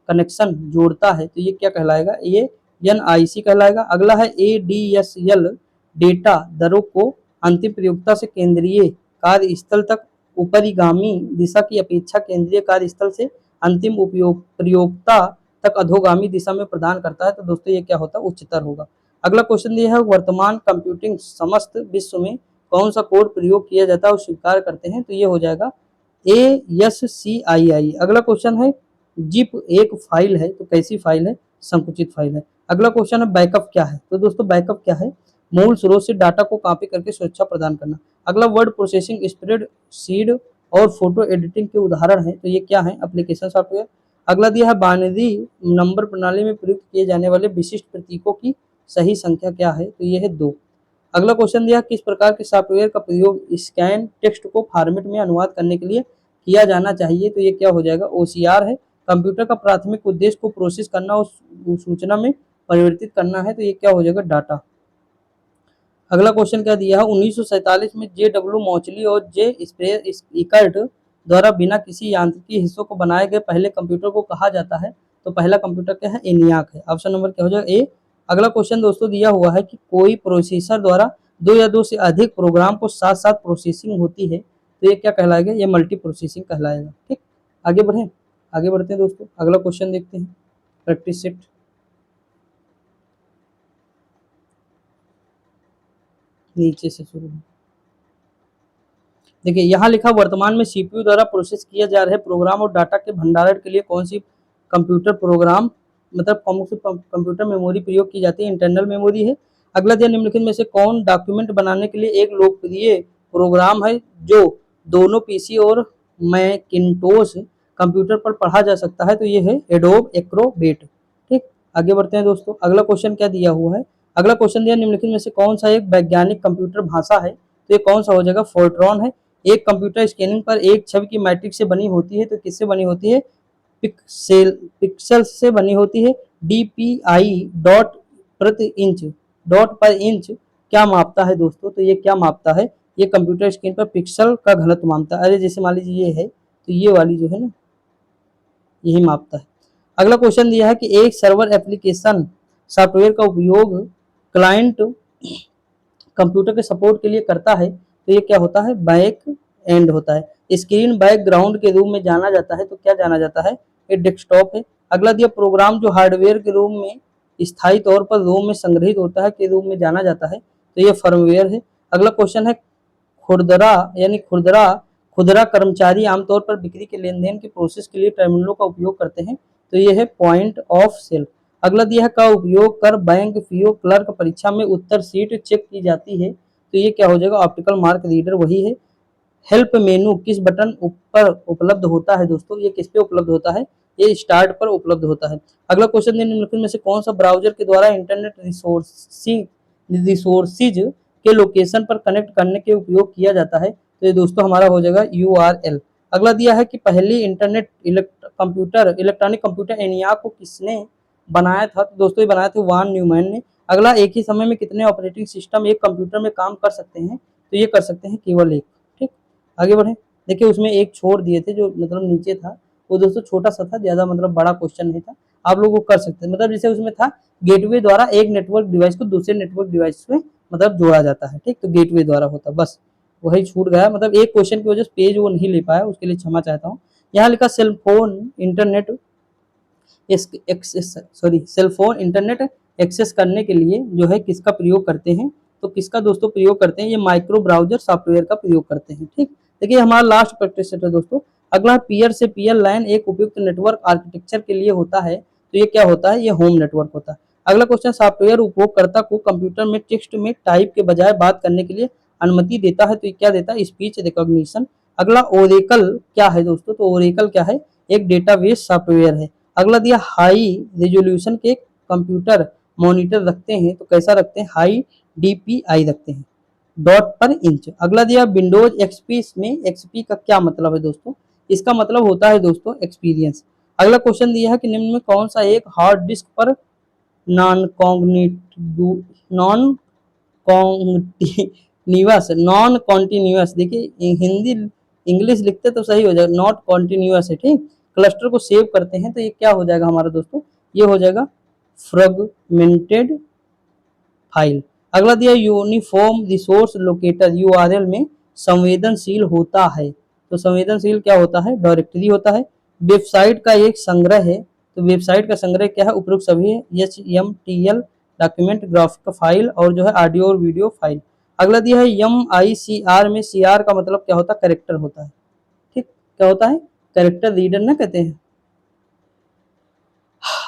कनेक्शन जोड़ता है? तो ये क्या कहलाएगा? ये NIC कहलाएगा। अगला है ADSL डेटा दरों को अंतिम प्रयोगता से केंद्रीय कार्यस्थल तक ऊपरीगामी दिशा की अपेक्षा केंद्रीय कार्यस्थल से अंतिम उपयोग प्रयोगता तक अधोगामी दिशा में प्रदान करता है, तो दोस्तों ये क्या होता है? उच्चतर होगा। अगला क्वेश्चन ये है वर्तमान कंप्यूटिंग समस्त विश्व में कौन सा कोड प्रयोग किया जाता है और स्वीकार करते हैं? तो ये हो जाएगा ASCII। अगला क्वेश्चन है जिप एक फाइल है, तो कैसी फाइल है? संकुचित फाइल है। अगला क्वेश्चन है बैकअप क्या है? तो दोस्तों बैकअप क्या है? मूल स्रोत से डाटा को कॉपी करके सुरक्षा प्रदान करना। अगला वर्ड प्रोसेसिंग, स्प्रेड सीड और फोटो एडिटिंग के उदाहरण है, तो ये क्या है? Application software. अगला दिया है बाइनरी नंबर प्रणाली में प्रयुक्त किए जाने वाले विशिष्ट प्रतीकों की सही संख्या क्या है? तो ये है 2। अगला क्वेश्चन दिया, किस प्रकार के सॉफ्टवेयर का प्रयोग स्कैन टेक्स्ट को फॉर्मेट में अनुवाद करने के लिए किया जाना चाहिए, तो ये क्या हो जाएगा, OCR है। कंप्यूटर का प्राथमिक उद्देश्य को प्रोसेस करना और सूचना में परिवर्तित करना है, तो ये क्या हो जाएगा, डाटा। अगला क्वेश्चन क्या दिया है, 1947 में JW मौचली और J इकर्ट द्वारा बिना किसी यांत्रिकी हिस्सों को बनाए गए पहले कंप्यूटर को कहा जाता है, तो पहला कंप्यूटर क्या है, ENIAC है। ऑप्शन नंबर क्या हो जाएगा, ए। अगला क्वेश्चन दोस्तों दिया हुआ है कि कोई प्रोसेसर द्वारा दो या दो से अधिक प्रोग्राम को साथ साथ प्रोसेसिंग होती है, तो ये क्या कहलाएगा, ये मल्टी प्रोसेसिंग कहलाएगा। ठीक, आगे बढ़े, आगे बढ़ते हैं दोस्तों, अगला क्वेश्चन देखते हैं, प्रैक्टिस सेट। नीचे से शुरू, देखिए यहाँ लिखा, वर्तमान में CPU द्वारा प्रोसेस किया जा रहे प्रोग्राम और डाटा के भंडारण के लिए कौन सी कंप्यूटर प्रोग्राम मतलब कौन सी कंप्यूटर मेमोरी प्रयोग की जाती है, इंटरनल मेमोरी है। अगला दिया, निम्नलिखित में से कौन डॉक्यूमेंट बनाने के लिए एक लोकप्रिय प्रोग्राम है जो दोनों PC और मैकिन्टोश कंप्यूटर पर पढ़ा जा सकता है, तो ये है एडोब एक्रोबेट। ठीक, आगे बढ़ते हैं दोस्तों, अगला क्वेश्चन क्या दिया हुआ है, अगला क्वेश्चन दिया, निम्नलिखित में से कौन सा एक वैज्ञानिक कंप्यूटर भाषा है, तो ये कौन सा हो जाएगा, फोर्ट्रॉन है। एक कंप्यूटर स्कैनिंग पर एक छवि की मैट्रिक्स से बनी होती है, तो किससे बनी होती है, पिक्सल से बनी होती है। DPI डॉट प्रति इंच, डॉट पर इंच क्या मापता है दोस्तों, तो ये क्या मापता है, ये कंप्यूटर स्क्रीन पर पिक्सल का घनत्व मापता है। अरे जैसे मान लीजिए ये है, तो ये वाली जो है ना, यही मापता है। अगला क्वेश्चन दिया है कि एक सर्वर एप्लीकेशन सॉफ्टवेयर का उपयोग क्लाइंट कंप्यूटर के सपोर्ट के लिए करता है, तो ये क्या होता है, बैक एंड होता है। स्क्रीन बैकग्राउंड के रूप में जाना जाता है, तो क्या जाना जाता है, ये डेस्कटॉप है। अगला दिया, प्रोग्राम जो हार्डवेयर के रूप में स्थायी तौर पर रोम में संग्रहित होता है के रूप में जाना जाता है, तो ये फर्मवेयर है। अगला क्वेश्चन है, खुदरा यानी खुदरा खुदरा कर्मचारी आमतौर पर बिक्री के लेन देन के प्रोसेस के लिए टर्मिनलों का उपयोग करते हैं, तो ये है पॉइंट ऑफ सेल। अगला दिया है, का उपयोग कर बैंक पीओ क्लर्क परीक्षा में उत्तर सीट चेक की जाती है, तो ये क्या हो जाएगा, ऑप्टिकल मार्क रीडर वही है। हेल्प मेनू किस बटन ऊपर उपलब्ध होता है दोस्तों, ये किस पे उपलब्ध होता है, ये स्टार्ट पर उपलब्ध होता है। अगला क्वेश्चन, निम्नलिखित में से कौन सा ब्राउजर के द्वारा इंटरनेट रिसोर्सिज के लोकेशन पर कनेक्ट करने के उपयोग किया जाता है, तो ये दोस्तों हमारा हो जाएगा URL। अगला दिया है कि पहली इंटरनेट इलेक्ट्रॉनिक कंप्यूटर ENIAC को किसने बनाया था, तो दोस्तों ये बनाया था वान न्यूमैन ने। अगला, एक ही समय में कितने ऑपरेटिंग सिस्टम एक कंप्यूटर में काम कर सकते हैं, तो ये कर सकते हैं केवल एक। ठीक, आगे बढ़े, देखिए उसमें एक छोड़ दिए थे जो मतलब नीचे था, वो दोस्तों छोटा सा था, ज्यादा मतलब बड़ा क्वेश्चन नहीं था, आप लोग वो कर सकते हैं। मतलब जैसे उसमें था, गेटवे द्वारा एक नेटवर्क डिवाइस को दूसरे नेटवर्क डिवाइस में मतलब जोड़ा जाता है। ठीक, तो गेटवे द्वारा होता, बस वही छूट गया, मतलब एक क्वेश्चन की वजह से पेज वो नहीं ले पाया, उसके लिए क्षमा चाहता हूँ। यहाँ लिखा, सेलफोन इंटरनेट एक्सेस करने के लिए जो है किसका प्रयोग करते हैं, तो किसका दोस्तों प्रयोग करते हैं, ये माइक्रो ब्राउजर सॉफ्टवेयर का प्रयोग करते हैं। ठीक, देखिए हमारा लास्ट प्रैक्टिस सेट है दोस्तों। अगला, पीयर से पीयर लाइन एक उपयुक्त नेटवर्क आर्किटेक्चर के लिए होता है, तो ये क्या होता है, ये होम नेटवर्क होता है। अगला क्वेश्चन, सॉफ्टवेयर उपयोगकर्ता को कंप्यूटर में टेक्स्ट में टाइप के बजाय बात करने के लिए अनुमति देता है, तो ये क्या देता है, स्पीच रिकॉग्निशन। अगला, ओरेकल क्या है दोस्तों, तो ओरेकल क्या है, एक डेटाबेस सॉफ्टवेयर है। अगला दिया, हाई रेजोल्यूशन के कंप्यूटर मॉनिटर रखते हैं, तो कैसा रखते हैं, हाई DPI रखते हैं, डॉट पर इंच। अगला दिया, विंडोज एक्सपी में एक्सपी का क्या मतलब है दोस्तों, इसका मतलब होता है दोस्तों एक्सपीरियंस। अगला क्वेश्चन दिया है कि निम्न में कौन सा एक हार्ड डिस्क पर नॉन नॉन नॉन कॉन्टिन्यूस, देखिए हिंदी इंग्लिश लिखते तो सही हो जाएगा, नॉट कॉन्टिन्यूस है। ठीक, क्लस्टर को सेव करते हैं, तो ये क्या हो जाएगा हमारा दोस्तों, ये हो जाएगा फ्रेगमेंटेड फाइल। अगला दिया, यूनिफॉर्म रिसोर्स लोकेटर URL में संवेदनशील होता है, तो संवेदनशील क्या होता है, डायरेक्टरी होता है। वेबसाइट का एक संग्रह है, तो वेबसाइट का संग्रह क्या है, उपरोक्त सभी HTML डॉक्यूमेंट, ग्राफिक फाइल और जो है ऑडियो और वीडियो फाइल। अगला दिया है, MICR में CR का मतलब क्या होता है, करेक्टर होता है। ठीक, क्या होता है, करेक्टर रीडर ना कहते हैं।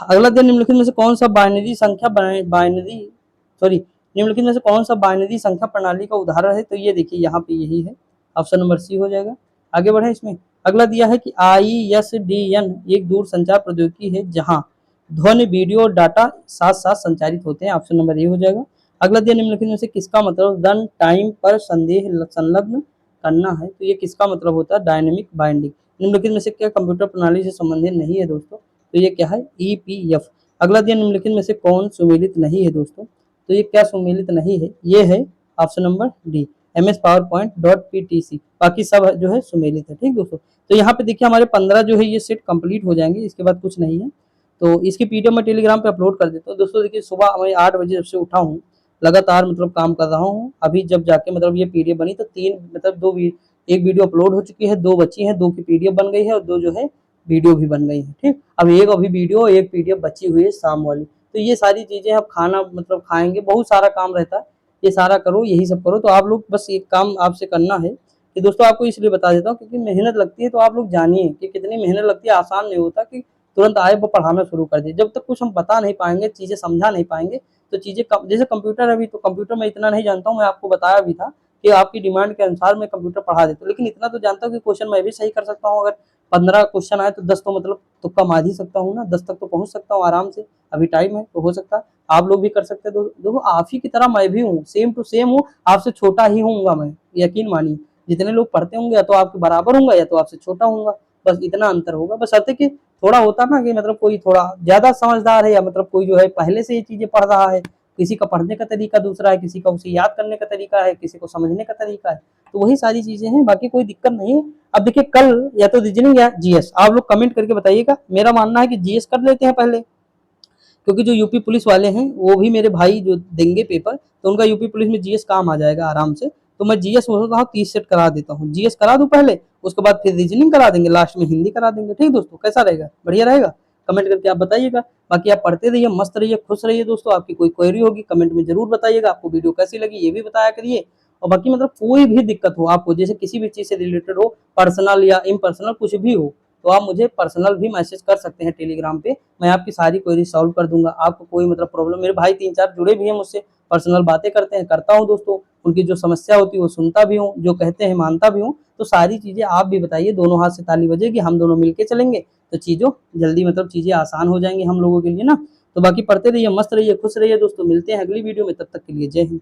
अगला दिया, निम्नलिखित में से कौन सा बाइनरी संख्या निम्नलिखित में से कौन सा बाइनरी संख्या प्रणाली का उदाहरण है, तो ये देखिए यहाँ पे यही है, ऑप्शन नंबर सी हो जाएगा। आगे बढ़े इसमें, अगला दिया है कि ISDN एक दूर संचार प्रौद्योगिकी है जहां ध्वनि वीडियो और डाटा साथ साथ संचारित होते हैं, ऑप्शन नंबर ए हो जाएगा। अगला दिया निम्नलिखित में से किसका मतलब धन टाइम पर संदेह संलग्न करना है, तो ये किसका मतलब होता है डायनेमिक बाइंडिंग। निम्नलिखित में से क्या कंप्यूटर प्रणाली से संबंधित नहीं है दोस्तों, तो ये क्या है ईपीएफ। अगला दिया निम्नलिखित में से कौन सुमेलित नहीं है दोस्तों, तो ये क्या सुमेलित नहीं है, ये है option number D MS power dot PTC, बाकी सब जो है सुमेलित है। ठीक दोस्तों, तो यहाँ पे देखिए हमारे 15 जो है ये सेट कंप्लीट हो जाएंगे, इसके बाद कुछ नहीं है। तो इसकी पीडीएफ मैं टेलीग्राम पे अपलोड कर देता हूँ दोस्तों। देखिए सुबह मैं 8 बजे जब से उठा हूँ, लगातार मतलब काम कर रहा हूँ, अभी जब जाके मतलब ये पीडीएफ बनी तो 3 मतलब 2 एक वीडियो अपलोड हो चुकी है, 2 बची हैं, 2 की पीडीएफ बन गई है और 2 जो है वीडियो भी बन गई है। ठीक, अब एक अभी वीडियो एक पीडीएफ बची हुई है शाम वाली। तो ये सारी चीजें अब खाना मतलब खाएंगे, बहुत सारा काम रहता है, ये सारा करो, यही सब करो। तो आप लोग बस एक काम आपसे करना है कि दोस्तों आपको इसलिए बता देता हूँ क्योंकि मेहनत लगती है, तो आप लोग जानिए कि कितनी मेहनत लगती है। आसान नहीं होता कि तुरंत आए वो पढ़ाना शुरू कर दे। जब तक कुछ हम बता नहीं पाएंगे, चीजें समझा नहीं पाएंगे, तो चीजें जैसे कंप्यूटर है, अभी तो कंप्यूटर में इतना नहीं जानता हूँ, मैं आपको बताया भी था कि आपकी डिमांड के अनुसार मैं कंप्यूटर पढ़ा देता हूँ, लेकिन इतना तो जानता हूँ कि क्वेश्चन मैं भी सही कर सकता हूँ। अगर 15 क्वेश्चन आए तो 10 तो मतलब तुक्का मार ही सकता हूँ ना, 10 तक तो पहुंच सकता हूँ आराम से। अभी टाइम है तो हो सकता है आप लोग भी कर सकते हैं। देखो आप ही की तरह मैं भी हूँ, सेम टू सेम हूँ, आपसे छोटा ही हूँगा मैं, यकीन मानिए। जितने लोग पढ़ते होंगे या तो आपके बराबर होंगे या तो आपसे छोटा होऊंगा, बस इतना अंतर होगा। बस आते कि थोड़ा होता ना कि मतलब कोई थोड़ा ज्यादा समझदार है, या मतलब कोई जो है पहले से ये चीजें पढ़ रहा है, किसी का पढ़ने का तरीका दूसरा है, किसी का उसे याद करने का तरीका है, किसी को समझने का तरीका है, तो वही सारी चीजें हैं, बाकी कोई दिक्कत नहीं है। अब देखिए कल या तो रीजनिंग या जीएस, आप लोग कमेंट करके बताइएगा। मेरा मानना है कि जीएस कर लेते हैं पहले, क्योंकि जो यूपी पुलिस वाले हैं वो भी मेरे भाई जो देंगे पेपर, तो उनका यूपी पुलिस में जीएस काम आ जाएगा आराम से। तो मैं जीएस हो रहा हूँ 30 सेट करा देता हूँ, जीएस करा दूं पहले, उसके बाद फिर रीजनिंग करा देंगे, लास्ट में हिंदी करा देंगे। ठीक दोस्तों, कैसा रहेगा, बढ़िया रहेगा, कमेंट करके आप बताइएगा। बाकी आप पढ़ते रहिए, मस्त रहिए, खुश रहिए दोस्तों। आपकी कोई क्वेरी होगी कमेंट में जरूर बताइएगा, आपको वीडियो कैसी लगी ये भी बताया करिए। और बाकी मतलब कोई भी दिक्कत हो आपको, जैसे किसी भी चीज से रिलेटेड हो, पर्सनल या इम्पर्सनल कुछ भी हो, तो आप मुझे पर्सनल भी मैसेज कर सकते हैं टेलीग्राम पे, मैं आपकी सारी क्वेरी सॉल्व कर दूंगा। आपको कोई मतलब प्रॉब्लम, मेरे भाई 3-4 जुड़े भी हैं मुझसे, पर्सनल बातें करते हैं, करता हूँ दोस्तों, उनकी जो समस्या होती है वो सुनता भी हूँ, जो कहते हैं मानता भी हूँ। तो सारी चीजें आप भी बताइए, दोनों हाथ से ताली बजेगी, हम दोनों मिलके चलेंगे तो चीजों जल्दी मतलब चीजें आसान हो जाएंगी हम लोगों के लिए ना। तो बाकी पढ़ते रहिए, मस्त रहिए, खुश रहिए दोस्तों, मिलते हैं अगली वीडियो में, तब तक के लिए जय हिंद।